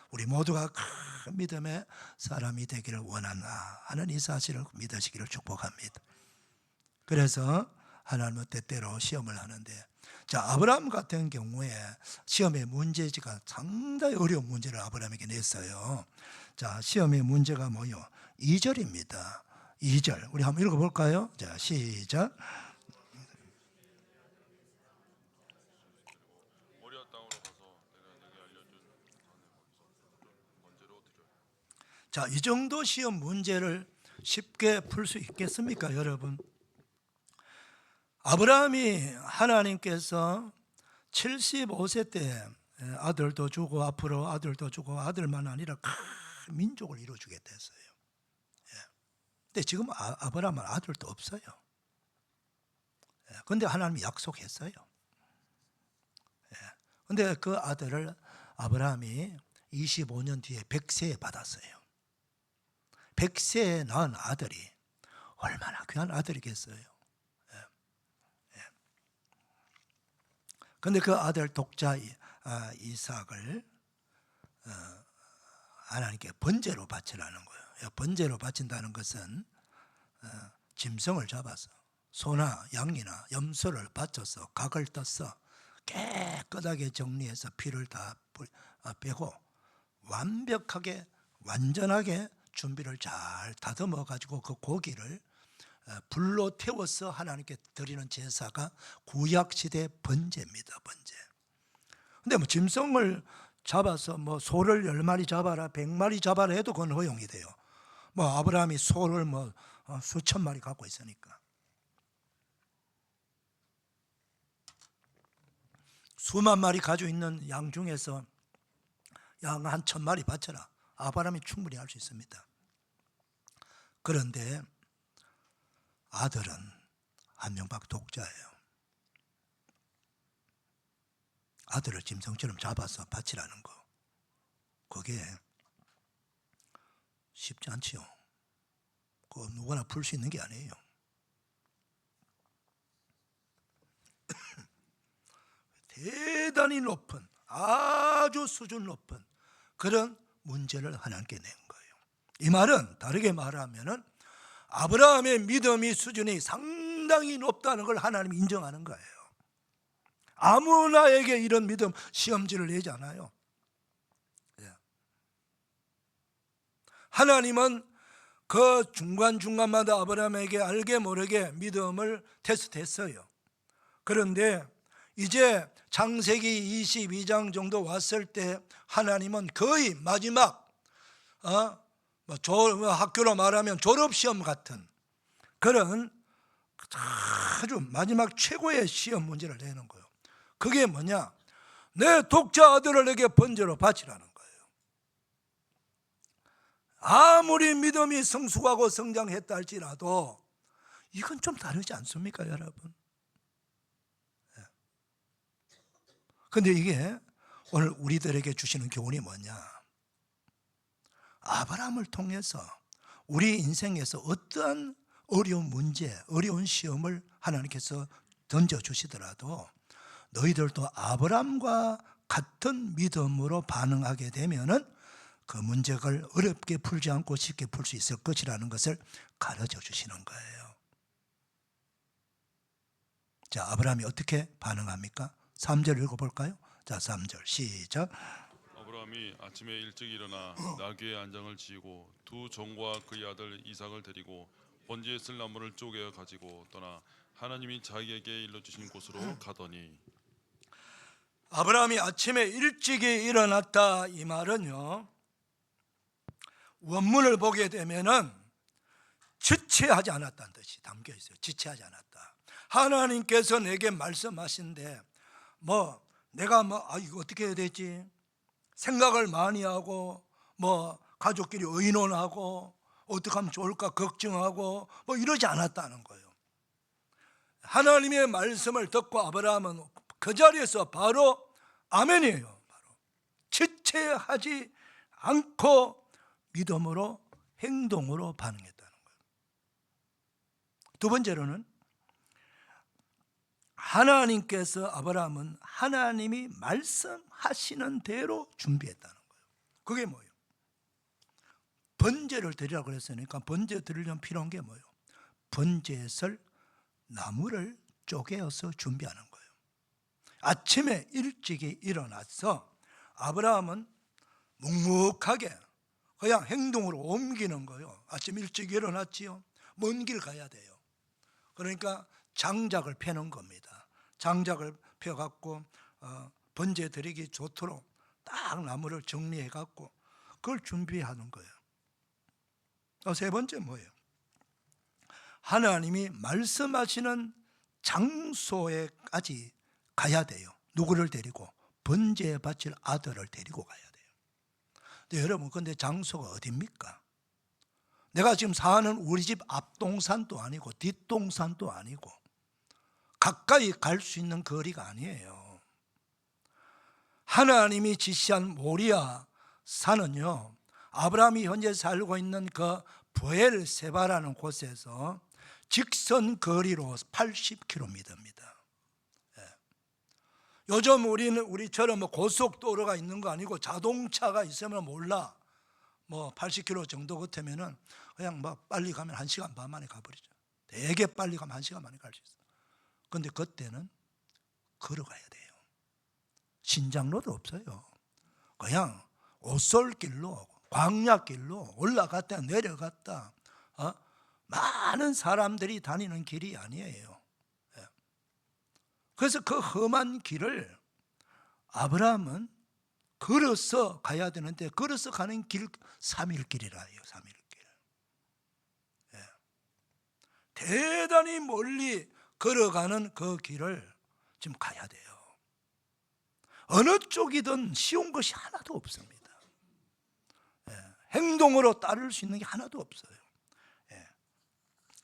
우리 모두가 큰 믿음의 사람이 되기를 원한다 하는 이 사실을 믿으시기를 축복합니다. 그래서 하나님은 때때로 시험을 하는데, 자, 아브라함 같은 경우에 시험의 문제지가 상당히 어려운 문제를 아브라함에게 냈어요. 자, 시험의 문제가 뭐요? 2절입니다. 2절 우리 한번 읽어볼까요? 자, 시작. 자, 이 정도 시험 문제를 쉽게 풀 수 있겠습니까, 여러분? 아브라함이 하나님께서 75세 때 아들도 주고 앞으로 아들도 주고 아들만 아니라 큰 민족을 이루어주겠다 했어요. 근데 지금 아브라함은 아들도 없어요. 근데 하나님이 약속했어요. 근데 그 아들을 아브라함이 25년 뒤에 100세에 받았어요. 100세에 낳은 아들이 얼마나 귀한 아들이겠어요. 그런데 그 아들 독자 이삭을 하나님께 번제로 바치라는 거예요. 번제로 바친다는 것은 짐승을 잡아서 소나 양이나 염소를 바쳐서 각을 떠서 깨끗하게 정리해서 피를 다 빼고 완벽하게 완전하게 준비를 잘 다듬어 가지고 그 고기를 불로 태워서 하나님께 드리는 제사가 구약시대 번제입니다. 번제. 근데 뭐 짐승을 잡아서 뭐 소를 10마리 잡아라 100마리 잡아라 해도 그건 허용이 돼요. 뭐 아브라함이 소를 뭐 수천 마리 갖고 있으니까. 수만 마리 가지고 있는 양 중에서 양 한 1,000마리 바쳐라. 아브라함이 충분히 할 수 있습니다. 그런데 아들은 한 명밖에 독자예요. 아들을 짐승처럼 잡아서 바치라는 거, 그게 쉽지 않지요. 그거 누구나 풀 수 있는 게 아니에요. 대단히 높은, 아주 수준 높은 그런 문제를 하나님께 낸 거예요. 이 말은 다르게 말하면은 아브라함의 믿음의 수준이 상당히 높다는 걸 하나님이 인정하는 거예요. 아무나에게 이런 믿음 시험지를 내지 않아요. 하나님은 그 중간중간마다 아브라함에게 알게 모르게 믿음을 테스트했어요. 그런데 이제 창세기 22장 정도 왔을 때 하나님은 거의 마지막 학교로 말하면 졸업시험 같은 그런 아주 마지막 최고의 시험 문제를 내는 거예요. 그게 뭐냐? 내 독자 아들을 내게 번제로 바치라는 거예요. 아무리 믿음이 성숙하고 성장했다 할지라도 이건 좀 다르지 않습니까, 여러분? 그런데 이게 오늘 우리들에게 주시는 교훈이 뭐냐? 아브라함을 통해서 우리 인생에서 어떠한 어려운 문제, 어려운 시험을 하나님께서 던져주시더라도 너희들도 아브라함과 같은 믿음으로 반응하게 되면은 그 문제를 어렵게 풀지 않고 쉽게 풀 수 있을 것이라는 것을 가르쳐 주시는 거예요. 자, 아브라함이 어떻게 반응합니까? 3절 읽어볼까요? 자, 3절 시작. 아브라함이 아침에 일찍 일어나 나귀의 안장을 지고 두 종과 그의 아들 이삭을 데리고 번제에 쓸 나무를 쪼개 가지고 떠나 하나님이 자기에게 일러주신 곳으로 가더니. 아브라함이 아침에 일찍이 일어났다 이 말은요, 원문을 보게 되면은 지체하지 않았다는 뜻이 담겨 있어요. 지체하지 않았다. 하나님께서 내게 말씀하신데 내가 이거 어떻게 해야 되지? 생각을 많이 하고 가족끼리 의논하고 어떻게 하면 좋을까 걱정하고 이러지 않았다는 거예요. 하나님의 말씀을 듣고 아브라함은 그 자리에서 바로 아멘이에요. 바로 지체하지 않고 믿음으로 행동으로 반응했다는 거예요. 두 번째로는 하나님께서 아브라함은 하나님이 말씀하시는 대로 준비했다는 거예요. 그게 뭐예요? 번제를 드리라고 그랬으니까 번제 드리려면 필요한 게 뭐예요? 번제에 쓸 나무를 쪼개어서 준비하는 거예요. 아침에 일찍이 일어나서 아브라함은 묵묵하게 그냥 행동으로 옮기는 거예요. 아침 일찍 일어났지요. 먼 길 가야 돼요. 그러니까 장작을 패는 겁니다. 장작을 펴갖고 번제 드리기 좋도록 딱 나무를 정리해갖고 그걸 준비하는 거예요. 세 번째 뭐예요? 하나님이 말씀하시는 장소에까지 가야 돼요. 누구를 데리고? 번제에 바칠 아들을 데리고 가야 돼요. 근데 여러분, 근데 장소가 어디입니까? 내가 지금 사는 우리 집 앞동산도 아니고 뒷동산도 아니고 가까이 갈 수 있는 거리가 아니에요. 하나님이 지시한 모리아 산은요, 아브라함이 현재 살고 있는 그 브엘세바라는 곳에서 직선 거리로 80km입니다. 요즘 우리처럼 고속도로가 있는 거 아니고 자동차가 있으면 몰라. 80km 정도 같으면은 그냥 빨리 가면 1시간 반 만에 가버리죠. 되게 빨리 가면 1시간 만에 갈 수 있어요. 근데 그때는 걸어가야 돼요. 신장로도 없어요. 그냥 오솔길로 광야길로 올라갔다 내려갔다 많은 사람들이 다니는 길이 아니에요. 그래서 그 험한 길을 아브라함은 걸어서 가야 되는데 걸어서 가는 길 3일 길이라 해요. 3일 길. 대단히 멀리 걸어가는 그 길을 지금 가야 돼요. 어느 쪽이든 쉬운 것이 하나도 없습니다. 행동으로 따를 수 있는 게 하나도 없어요.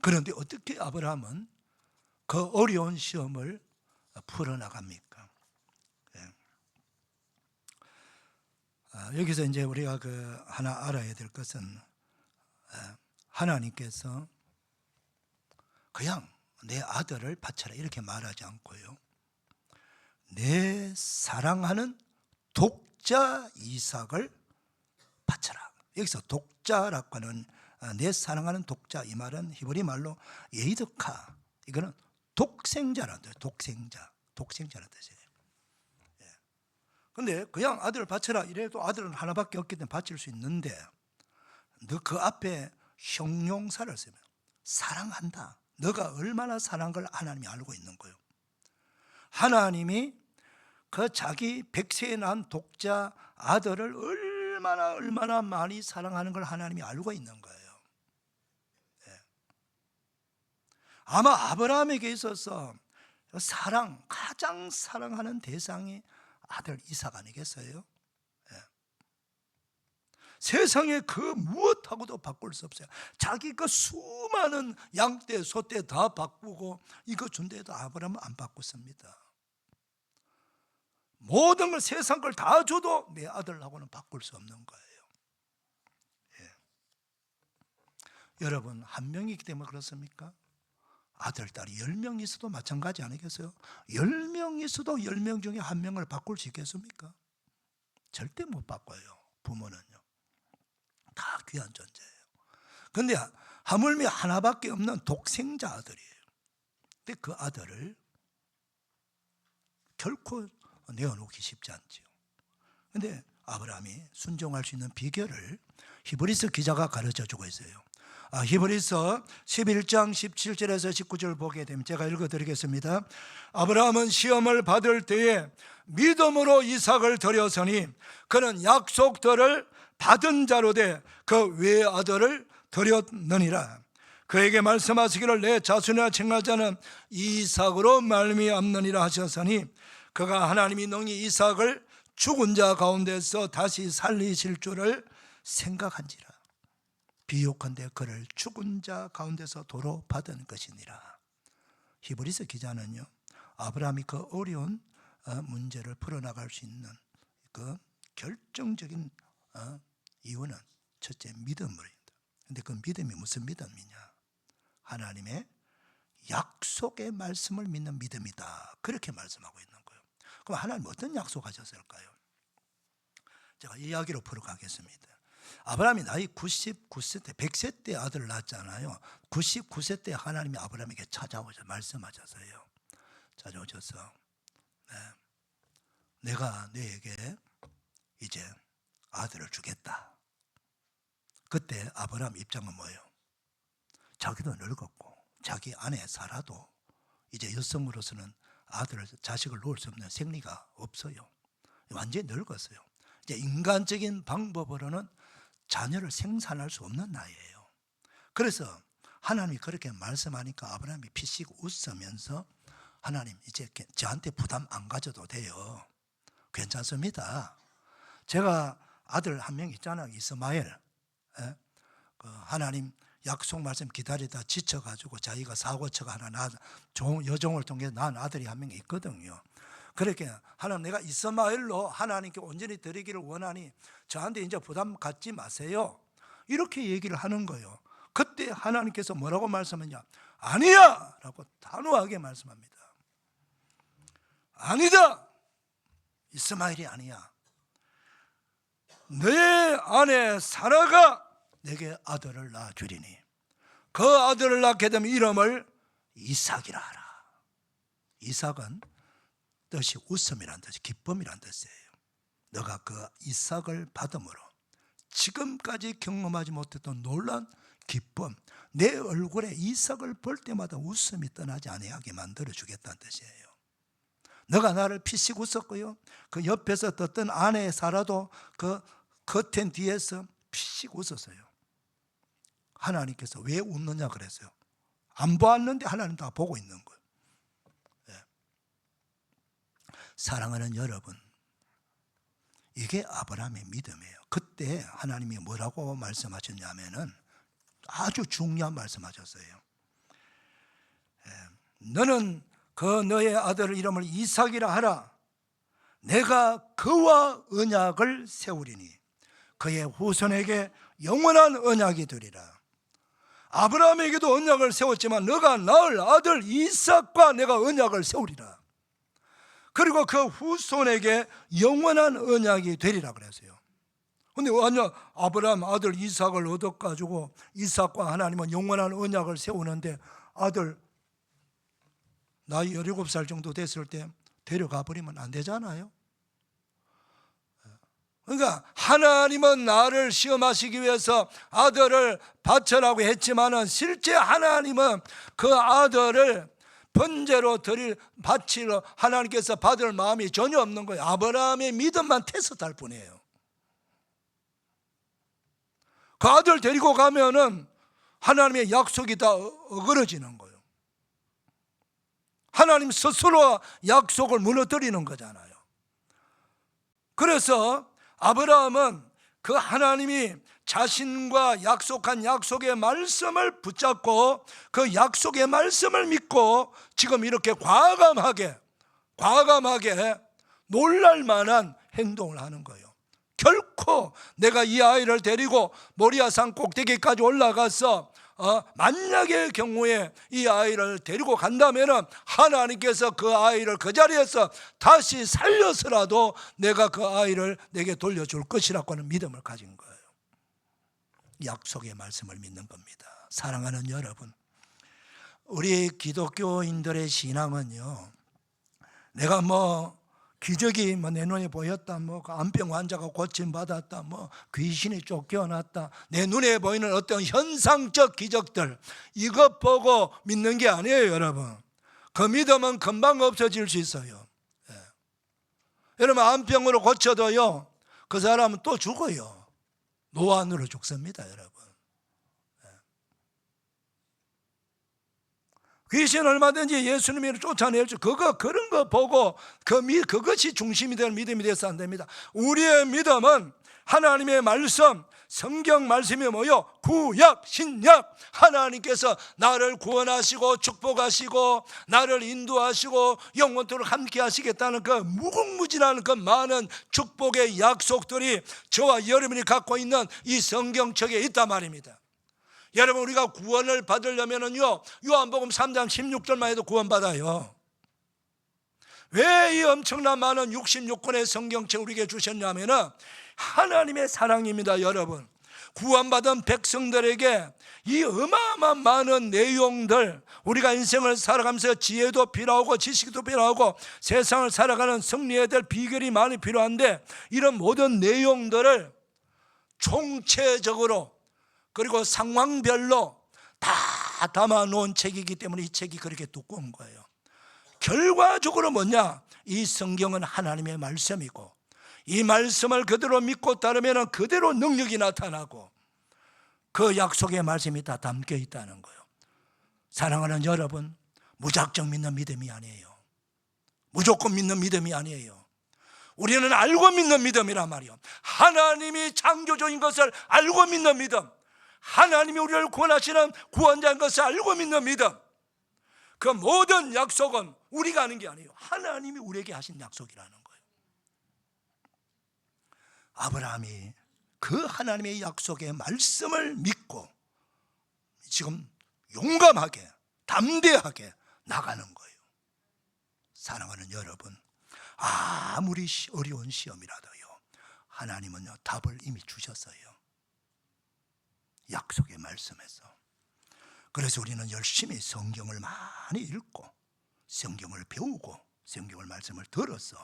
그런데 어떻게 아브라함은 그 어려운 시험을 풀어나갑니까? 여기서 이제 우리가 하나 알아야 될 것은 하나님께서 그냥 내 아들을 바쳐라 이렇게 말하지 않고요, 내 사랑하는 독자 이삭을 바쳐라. 여기서 독자라고 하는 내 사랑하는 독자, 이 말은 히브리 말로 예이드카, 이거는 독생자라는 뜻이에요. 독생자라는 뜻이에요. 근데 그냥 아들을 바쳐라 이래도 아들은 하나밖에 없기 때문에 바칠 수 있는데 너 그 앞에 형용사를 쓰면 사랑한다. 너가 얼마나 사랑한 걸 하나님이 알고 있는 거예요. 하나님이 그 자기 백세에 난 독자 아들을 얼마나 많이 사랑하는 걸 하나님이 알고 있는 거예요. 아마 아브라함에게 있어서 가장 사랑하는 대상이 아들 이삭 아니겠어요? 세상에 그 무엇하고도 바꿀 수 없어요. 자기 그 수많은 양떼 소떼 다 바꾸고 이거 준대도 아브라함은 안 바꿨습니다. 모든 걸 세상 걸 다 줘도 내 아들하고는 바꿀 수 없는 거예요. 여러분 한 명이기 때문에 그렇습니까? 아들, 딸이 10명 있어도 마찬가지 아니겠어요? 10명 있어도 10명 중에 한 명을 바꿀 수 있겠습니까? 절대 못 바꿔요. 부모는요. 다 귀한 존재예요. 그런데 하물며 하나밖에 없는 독생자 아들이에요. 근데 그 아들을 결코 내어놓기 쉽지 않죠. 그런데 아브라함이 순종할 수 있는 비결을 히브리서 기자가 가르쳐주고 있어요. 히브리서 11장 17절에서 19절 보게 되면 제가 읽어드리겠습니다. 아브라함은 시험을 받을 때에 믿음으로 이삭을 드렸으니 그는 약속들을 받은 자로 돼 그 외아들을 드렸느니라. 그에게 말씀하시기를 내 자손이라 칭할 자는 이삭으로 말미암느니라 하셨으니 그가 하나님이 능히 이삭을 죽은 자 가운데서 다시 살리실 줄을 생각한지라. 비유컨대 그를 죽은 자 가운데서 도로 받은 것이니라. 히브리서 기자는요, 아브라함이 그 어려운 문제를 풀어나갈 수 있는 그 결정적인 이유는 첫째 믿음입니다. 그런데 그 믿음이 무슨 믿음이냐? 하나님의 약속의 말씀을 믿는 믿음이다. 그렇게 말씀하고 있는 거예요. 그럼 하나님 어떤 약속하셨을까요? 제가 이야기로 풀어가겠습니다. 아브라함이 나이 99세 때 100세 때 아들을 낳았잖아요. 99세 때 하나님이 아브라함에게 찾아오셔서 말씀하셨어요. 찾아오셔서 내가 너에게 이제 아들을 주겠다. 그때 아브라함 입장은 뭐예요? 자기도 늙었고 자기 아내 사라도 이제 여성으로서는 자식을 놓을 수 없는 생리가 없어요. 완전히 늙었어요. 이제 인간적인 방법으로는 자녀를 생산할 수 없는 나이예요. 그래서 하나님이 그렇게 말씀하니까 아브라함이 피식 웃으면서 하나님 이제 저한테 부담 안 가져도 돼요. 괜찮습니다. 제가 아들 한 명 있잖아요. 이스마엘. 하나님 약속 말씀 기다리다 지쳐가지고 자기가 사고처가 하나 여종을 통해 낳은 아들이 한 명 있거든요. 그렇게 하나님 내가 이스마엘로 하나님께 온전히 드리기를 원하니 저한테 이제 부담 갖지 마세요. 이렇게 얘기를 하는 거예요. 그때 하나님께서 뭐라고 말씀하냐? 아니야! 라고 단호하게 말씀합니다. 아니다! 이스마엘이 아니야. 내 아내 사라가 내게 아들을 낳아주리니 그 아들을 낳게 되면 이름을 이삭이라 하라. 이삭은 뜻이 웃음이란 뜻이 기쁨이란 뜻이에요. 너가 그 이삭을 받음으로 지금까지 경험하지 못했던 놀라운 기쁨, 내 얼굴에 이삭을 볼 때마다 웃음이 떠나지 아니하게 만들어주겠다는 뜻이에요. 너가 나를 피식 웃었고요, 그 옆에서 듣던 아내 사라도 그 커튼 뒤에서 피식 웃었어요. 하나님께서 왜 웃느냐 그랬어요. 안 보았는데 하나님 다 보고 있는 거예요. 사랑하는 여러분, 이게 아브라함의 믿음이에요. 그때 하나님이 뭐라고 말씀하셨냐면은 아주 중요한 말씀하셨어요. 너는 그 너의 아들 이름을 이삭이라 하라. 내가 그와 언약을 세우리니 그의 후손에게 영원한 언약이 되리라. 아브라함에게도 언약을 세웠지만 너가 낳을 아들 이삭과 내가 언약을 세우리라. 그리고 그 후손에게 영원한 언약이 되리라 그랬어요. 그런데 완전 아브라함 아들 이삭을 얻어가지고 이삭과 하나님은 영원한 언약을 세우는데 아들 나이 17살 정도 됐을 때 데려가 버리면 안 되잖아요. 그러니까 하나님은 나를 시험하시기 위해서 아들을 바쳐라고 했지만은 실제 하나님은 그 아들을 번제로 바치러 하나님께서 받을 마음이 전혀 없는 거예요. 아브라함의 믿음만 테스트할 뿐이에요. 그 아들 데리고 가면은 하나님의 약속이 다 어그러지는 거예요. 하나님 스스로 약속을 무너뜨리는 거잖아요. 그래서 아브라함은 그 하나님이 자신과 약속한 약속의 말씀을 붙잡고 그 약속의 말씀을 믿고 지금 이렇게 과감하게 놀랄 만한 행동을 하는 거예요. 결코 내가 이 아이를 데리고 모리아산 꼭대기까지 올라가서 만약의 경우에 이 아이를 데리고 간다면 하나님께서 그 아이를 그 자리에서 다시 살려서라도 내가 그 아이를 내게 돌려줄 것이라고 하는 믿음을 가진 거예요. 약속의 말씀을 믿는 겁니다. 사랑하는 여러분, 우리 기독교인들의 신앙은요, 내가 기적이 내 눈에 보였다, 암병 환자가 고침받았다, 귀신이 쫓겨났다, 내 눈에 보이는 어떤 현상적 기적들, 이것 보고 믿는 게 아니에요. 여러분, 그 믿음은 금방 없어질 수 있어요. 여러분, 암병으로 고쳐도요, 그 사람은 또 죽어요. 노안으로 죽습니다. 여러분, 귀신 얼마든지 예수님을 쫓아낼 수, 그런 거 보고 그것이 중심이 될 믿음이 돼서 안 됩니다. 우리의 믿음은 하나님의 말씀, 성경 말씀이 뭐요? 구약, 신약, 하나님께서 나를 구원하시고 축복하시고 나를 인도하시고 영원토록 함께 하시겠다는 그 무궁무진한 그 많은 축복의 약속들이 저와 여러분이 갖고 있는 이 성경책에 있단 말입니다. 여러분, 우리가 구원을 받으려면요, 요한복음 3장 16절만 해도 구원받아요. 왜 이 엄청난 많은 66권의 성경책 우리에게 주셨냐면은 하나님의 사랑입니다. 여러분, 구원받은 백성들에게 이 어마어마한 많은 내용들, 우리가 인생을 살아가면서 지혜도 필요하고 지식도 필요하고 세상을 살아가는 승리해야 될 비결이 많이 필요한데, 이런 모든 내용들을 총체적으로 그리고 상황별로 다 담아놓은 책이기 때문에 이 책이 그렇게 두꺼운 거예요. 결과적으로 뭐냐? 이 성경은 하나님의 말씀이고 이 말씀을 그대로 믿고 따르면 그대로 능력이 나타나고 그 약속의 말씀이 다 담겨 있다는 거예요. 사랑하는 여러분, 무작정 믿는 믿음이 아니에요. 무조건 믿는 믿음이 아니에요. 우리는 알고 믿는 믿음이란 말이에요. 하나님이 창조주인 것을 알고 믿는 믿음, 하나님이 우리를 구원하시는 구원자인 것을 알고 믿는 믿음, 그 모든 약속은 우리가 하는 게 아니에요. 하나님이 우리에게 하신 약속이라는 거예요. 아브라함이 그 하나님의 약속의 말씀을 믿고 지금 용감하게 담대하게 나가는 거예요. 사랑하는 여러분, 아무리 어려운 시험이라도요, 하나님은요 답을 이미 주셨어요. 약속의 말씀에서. 그래서 우리는 열심히 성경을 많이 읽고 성경을 배우고 성경을 말씀을 들어서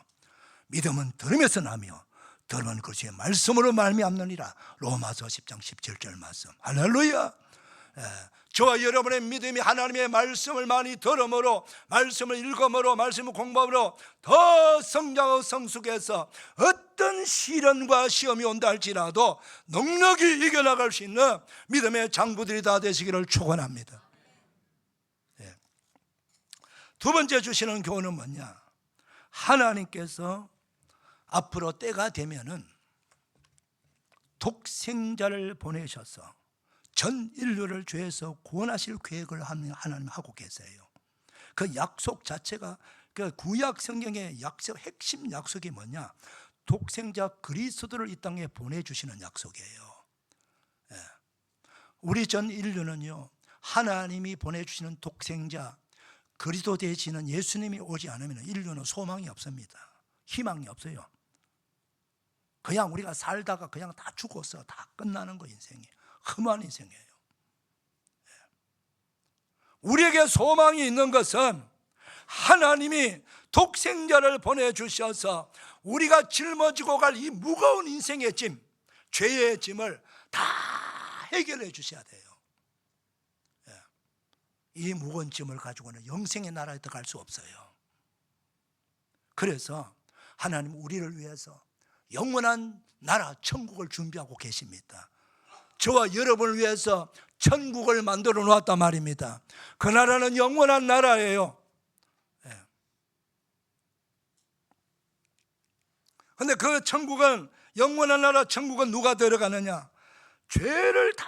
믿음은 들으면서 나며 들으면 그것이 말씀으로 말미암느니라. 로마서 10장 17절 말씀. 할렐루야. 저와 여러분의 믿음이 하나님의 말씀을 많이 들음으로, 말씀을 읽음으로, 말씀을 공부함으로 더 성장하고 성숙해서 어떤 시련과 시험이 온다 할지라도 넉넉히 이겨나갈 수 있는 믿음의 장부들이 다 되시기를 축원합니다. 두 번째 주시는 교훈은 뭐냐? 하나님께서 앞으로 때가 되면은 독생자를 보내셔서 전 인류를 죄에서 구원하실 계획을 하나님 하고 계세요. 그 약속 자체가, 그 구약 성경의 핵심 약속이 뭐냐? 독생자 그리스도를 이 땅에 보내주시는 약속이에요. 우리 전 인류는요, 하나님이 보내주시는 독생자 그리스도 되시는 예수님이 오지 않으면 인류는 소망이 없습니다. 희망이 없어요. 그냥 우리가 살다가 그냥 다 죽어서 다 끝나는 거, 인생이 험한 인생이에요. 우리에게 소망이 있는 것은 하나님이 독생자를 보내주셔서 우리가 짊어지고 갈 이 무거운 인생의 짐, 죄의 짐을 다 해결해 주셔야 돼요. 이 무거운 짐을 가지고는 영생의 나라에 들어갈 수 없어요. 그래서 하나님 우리를 위해서 영원한 나라 천국을 준비하고 계십니다. 저와 여러분을 위해서 천국을 만들어 놓았단 말입니다. 그 나라는 영원한 나라예요. 그런데 그 천국은, 영원한 나라 천국은 누가 들어가느냐? 죄를 다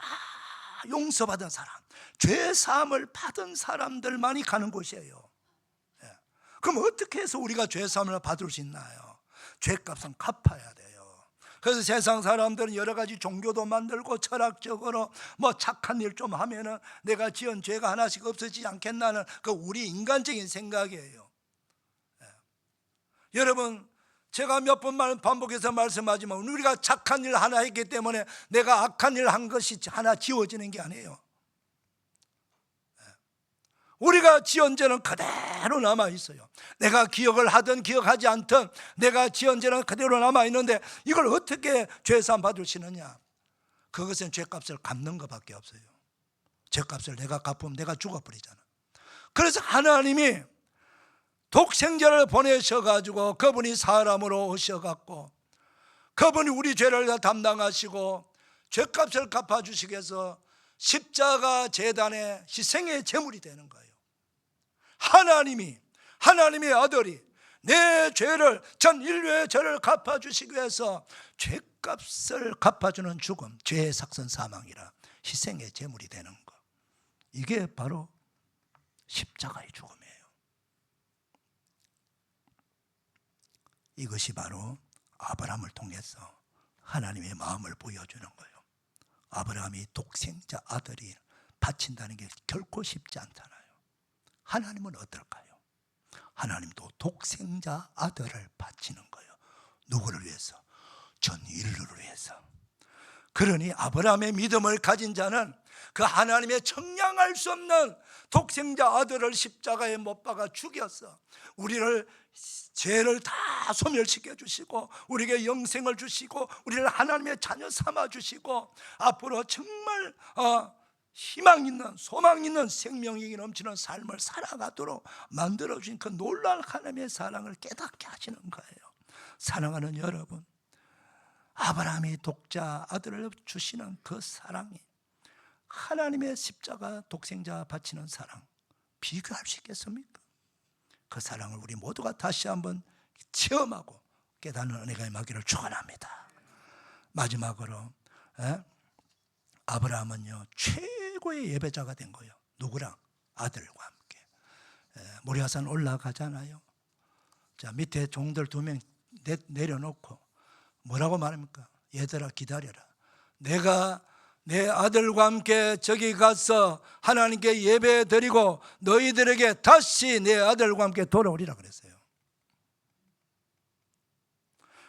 용서받은 사람, 죄 사함을 받은 사람들만이 가는 곳이에요. 그럼 어떻게 해서 우리가 죄 사함을 받을 수 있나요? 죄값은 갚아야 돼요. 그래서 세상 사람들은 여러 가지 종교도 만들고 철학적으로 뭐 착한 일 좀 하면은 내가 지은 죄가 하나씩 없어지지 않겠나는 그 우리 인간적인 생각이에요. 여러분, 제가 몇 번 반복해서 말씀하지만 우리가 착한 일 하나 했기 때문에 내가 악한 일 한 것이 하나 지워지는 게 아니에요. 우리가 지은 죄는 그대로 남아있어요. 내가 기억을 하든 기억하지 않든 내가 지은 죄는 그대로 남아있는데 이걸 어떻게 죄사함 받을 수 있느냐? 그것은 죄값을 갚는 것밖에 없어요. 죄값을 내가 갚으면 내가 죽어버리잖아. 그래서 하나님이 독생자를 보내셔가지고 그분이 사람으로 오셔갖고 그분이 우리 죄를 다 담당하시고 죄값을 갚아주시기 위해서 십자가 제단의 희생의 제물이 되는 거예요. 하나님의 아들이 내 죄를, 전 인류의 죄를 갚아주시기 위해서 죄값을 갚아주는 죽음, 죄의 삭선 사망이라 희생의 제물이 되는 것, 이게 바로 십자가의 죽음이에요. 이것이 바로 아브라함을 통해서 하나님의 마음을 보여주는 거예요. 아브라함이 독생자 아들이 바친다는 게 결코 쉽지 않잖아요. 하나님은 어떨까요? 하나님도 독생자 아들을 바치는 거예요. 누구를 위해서? 전 인류를 위해서. 그러니 아브라함의 믿음을 가진 자는 그 하나님의 청량할 수 없는 독생자 아들을 십자가에 못 박아 죽였어. 우리를, 죄를 다 소멸시켜 주시고 우리에게 영생을 주시고 우리를 하나님의 자녀 삼아 주시고 앞으로 정말 희망 있는, 소망 있는, 생명력이 넘치는 삶을 살아가도록 만들어 주신 그 놀라운 하나님의 사랑을 깨닫게 하시는 거예요. 사랑하는 여러분, 아브라함이 독자 아들을 주시는 그 사랑이 하나님의 십자가 독생자 바치는 사랑, 비교할 수 있겠습니까? 그 사랑을 우리 모두가 다시 한번 체험하고 깨닫는 은혜가 임하기를 축원합니다. 마지막으로 아브라함은요 최고의 예배자가 된 거예요. 누구랑? 아들과 함께 모리아산 올라가잖아요. 자, 밑에 종들 2명 내려놓고 뭐라고 말합니까? 얘들아 기다려라. 내가 내 아들과 함께 저기 가서 하나님께 예배 드리고 너희들에게 다시 내 아들과 함께 돌아오리라 그랬어요.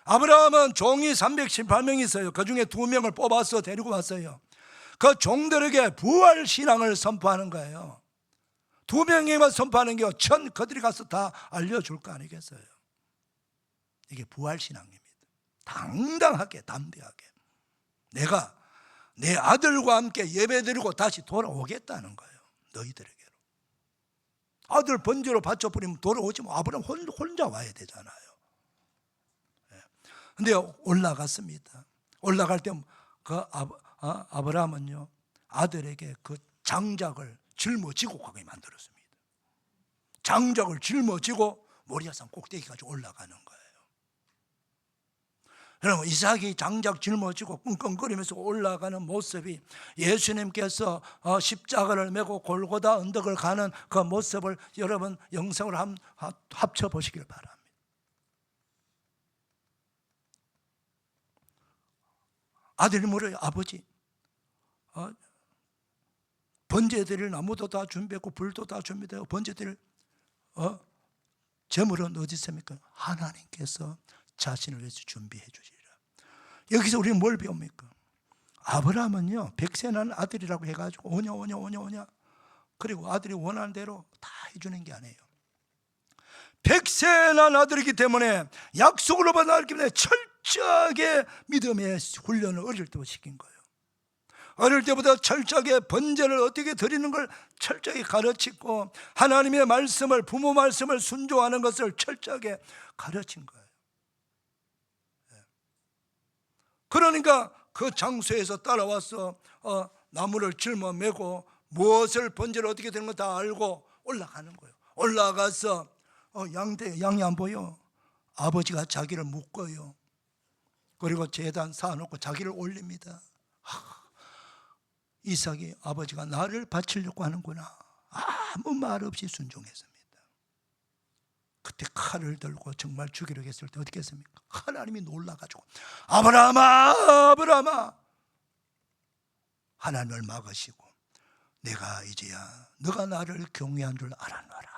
아브라함은 종이 318명이 있어요. 그 중에 2명을 뽑아서 데리고 왔어요. 그 종들에게 부활신앙을 선포하는 거예요. 2명에만 선포하는 게 그들이 가서 다 알려줄 거 아니겠어요? 이게 부활신앙입니다. 당당하게, 담대하게 내가 내 아들과 함께 예배드리고 다시 돌아오겠다는 거예요. 너희들에게로. 아들 번제로 바쳐버리면 돌아오지 뭐. 아브라함 혼자 와야 되잖아요. 근데 올라갔습니다. 올라갈 때 그 아브라함은요 아들에게 그 장작을 짊어지고 가게 만들었습니다. 장작을 짊어지고 모리아산 꼭대기까지 올라가는 거예요. 여러분, 이삭이 장작 짊어지고 끙끙거리면서 올라가는 모습이 예수님께서 십자가를 메고 골고다 언덕을 가는 그 모습을 여러분 영상으로 합쳐보시길 바랍니다. 아들이 물어요. 아버지, 번제 드릴 나무도 다 준비했고 불도 다 준비되고 번제 드릴 제물은 어디 있습니까? 하나님께서 자신을 위해서 준비해 주시리라. 여기서 우리는 뭘 배웁니까? 아브라함은요 백세 난 아들이라고 해가지고 오냐 그리고 아들이 원하는 대로 다 해주는 게 아니에요. 백세 난 아들이기 때문에 약속으로 받았기 때문에 철저하게 믿음의 훈련을 어릴 때부터 시킨 거예요. 어릴 때부터 철저하게 번제를 어떻게 드리는 걸 철저히 가르치고 하나님의 말씀을, 부모 말씀을 순종하는 것을 철저하게 가르친 거예요. 그러니까 그 장소에서 따라와서 나무를 짊어 메고 무엇을 번제를 어떻게 되는 거 다 알고 올라가는 거예요. 올라가서 양이 안 보여. 아버지가 자기를 묶어요. 그리고 제단 쌓아놓고 자기를 올립니다. 이삭이 아버지가 나를 바치려고 하는구나. 아무 말 없이 순종했습니다. 그때 칼을 들고 정말 죽이려고 했을 때 어떻게 했습니까? 하나님이 놀라가지고 아브라함아, 아브라함아, 하나님을 막으시고 내가 이제야 너가 나를 경외한 줄 알아놔라.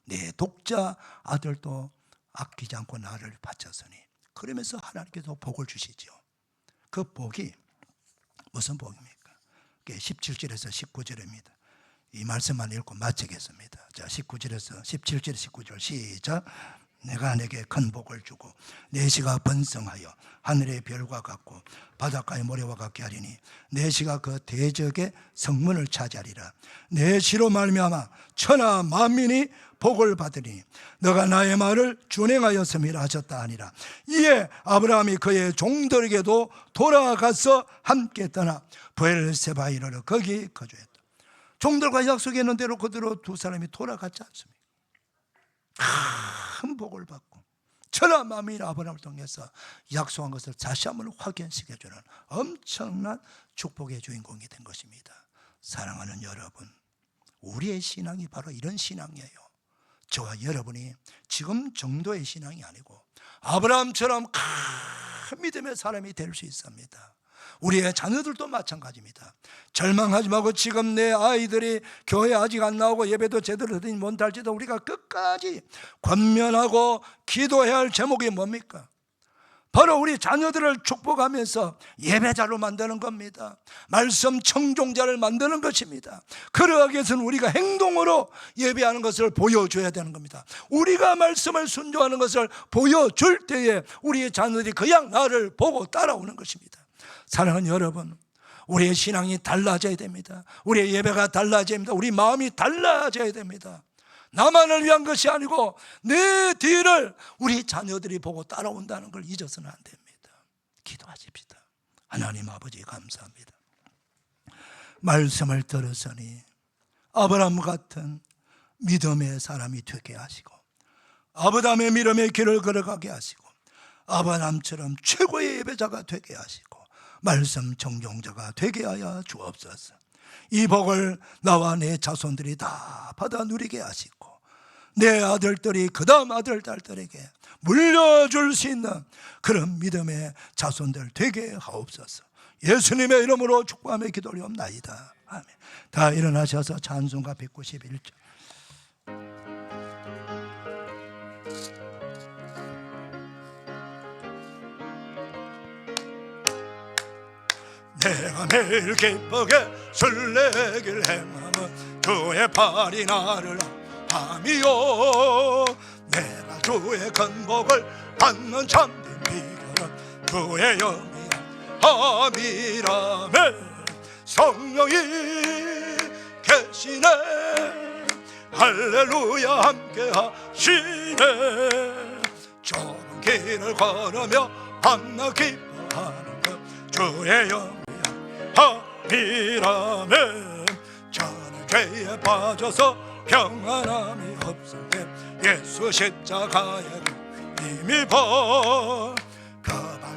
내 독자 아들도 아끼지 않고 나를 바쳤으니. 그러면서 하나님께서 복을 주시죠. 그 복이 무슨 복입니까? 17절에서 19절입니다. 이 말씀만 읽고 마치겠습니다. 자, 19절에서 17절 19절 시작. 내가 내게 큰 복을 주고 내 시가 번성하여 하늘의 별과 같고 바닷가의 모래와 같게 하리니 내 시가 그 대적의 성문을 차지하리라. 내 시로 말미암아 천하 만민이 복을 받으리니 너가 나의 말을 준행하였음이라 하셨다 하니라. 이에 아브라함이 그의 종들에게도 돌아가서 함께 떠나 브엘세바에 이르러 거기 거주했다. 종들과 약속했는 대로 그대로 두 사람이 돌아갔지 않습니까? 큰 복을 받고 천하 만민이 아브라함을 통해서 약속한 것을 다시 한번 확인시켜주는 엄청난 축복의 주인공이 된 것입니다. 사랑하는 여러분, 우리의 신앙이 바로 이런 신앙이에요. 저와 여러분이 지금 정도의 신앙이 아니고 아브라함처럼 큰 믿음의 사람이 될 수 있습니다. 우리의 자녀들도 마찬가지입니다. 절망하지 말고 지금 내 아이들이 교회 아직 안 나오고 예배도 제대로 드리지 못할지도 우리가 끝까지 권면하고 기도해야 할 제목이 뭡니까? 바로 우리 자녀들을 축복하면서 예배자로 만드는 겁니다. 말씀 청종자를 만드는 것입니다. 그러기 위해서는 우리가 행동으로 예배하는 것을 보여줘야 되는 겁니다. 우리가 말씀을 순종하는 것을 보여줄 때에 우리의 자녀들이 그냥 나를 보고 따라오는 것입니다. 사랑하는 여러분, 우리의 신앙이 달라져야 됩니다. 우리의 예배가 달라져야 됩니다. 우리 마음이 달라져야 됩니다. 나만을 위한 것이 아니고 내 뒤를 우리 자녀들이 보고 따라온다는 걸 잊어서는 안 됩니다. 기도하십시다. 하나님 아버지 감사합니다. 말씀을 들었으니 아브라함 같은 믿음의 사람이 되게 하시고 아브라함의 믿음의 길을 걸어가게 하시고 아브라함처럼 최고의 예배자가 되게 하시고 말씀 정경자가 되게 하여 주옵소서. 이 복을 나와 내 자손들이 다 받아 누리게 하시고 내 아들들이 그 다음 아들 딸들에게 물려줄 수 있는 그런 믿음의 자손들 되게 하옵소서. 예수님의 이름으로 축복하며 기도하옵나이다. 아멘. 다 일어나셔서 찬송가 191절. 내가 매일 기쁘게 술래길 행하면 주의 팔이 나를 함이요. 내가 주의 큰 복을 받는 참된 비결은 주의 영이 함이라며. 성령이 계시네 할렐루야 함께 하시네. 좁은 길을 걸으며 밤낮 기뻐하는 것 주의 영이 함이라면. 저는 죄에 빠져서 평안함이 없을 때 예수 십자가에 이미 버 그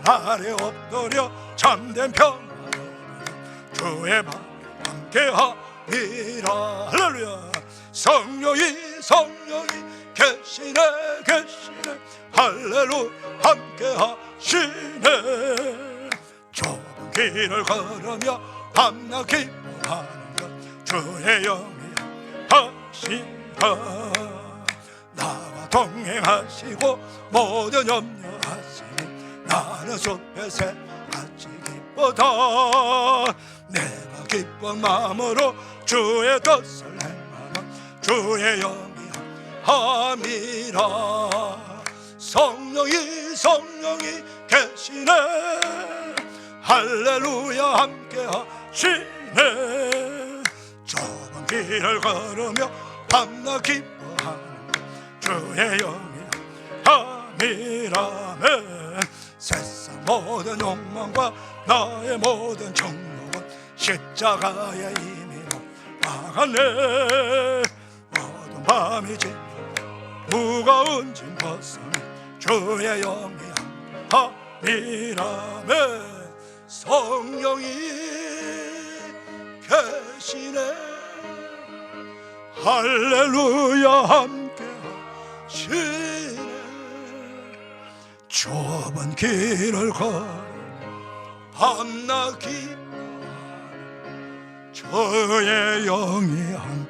발 아래 엎드려 참된 평안으로 주의 발 함께 함이라. 할렐루야. 성령이 계시네 할렐루야 함께 하시네. 좁은 길을 걸으며 밤낮 기뻐하는 것 주의 영이 하시라. 나와 동행하시고 모든 염려하시니 나는 숲의 새같이 기쁘다. 내가 기쁜 마음으로 주의 뜻을 행하는 주의 영이 함이라. 성령이 계시네 할렐루야 함께 하시네. 좁은 길을 걸으며 밤낮 기뻐하는 주의 영이 함이라면 세상 모든 욕망과 나의 모든 정욕은 십자가에 이미 막았네. 모든 밤이 지나 무거운 짐 벗으니 주의 영이 함이라면 성령이 계시네. 할렐루야 함께 하시네. 좁은 길을 걸어 밤낮 기뻐하는 주의 영이 함.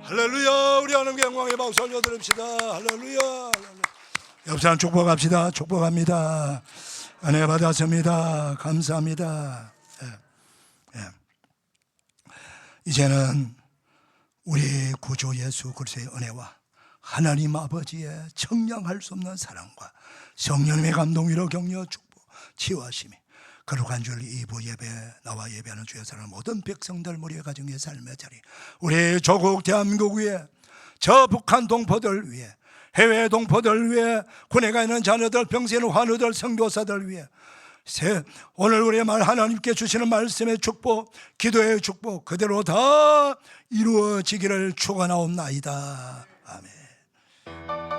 할렐루야. 우리 하나님께 영광의 박수 올려드립시다. 할렐루야. 옆 사람 축복합시다. 축복합니다. 은혜 받았습니다. 감사합니다. 이제는 우리 구주 예수 그리스도의 은혜와 하나님 아버지의 청량할 수 없는 사랑과 성령님의 감동 위로 격려 축복 치유하심이 거룩한 주일 2부 예배 나와 예배하는 주의 사랑 모든 백성들 우리의 가정의 삶의 자리 우리 조국 대한민국 위에 저 북한 동포들 위해 해외 동포들 위해 군에 가 있는 자녀들 병세 있는 환우들 선교사들 위해 오늘 우리의 말 하나님께 주시는 말씀의 축복 기도의 축복 그대로 다 이루어지기를 축원하옵나이다. 아멘.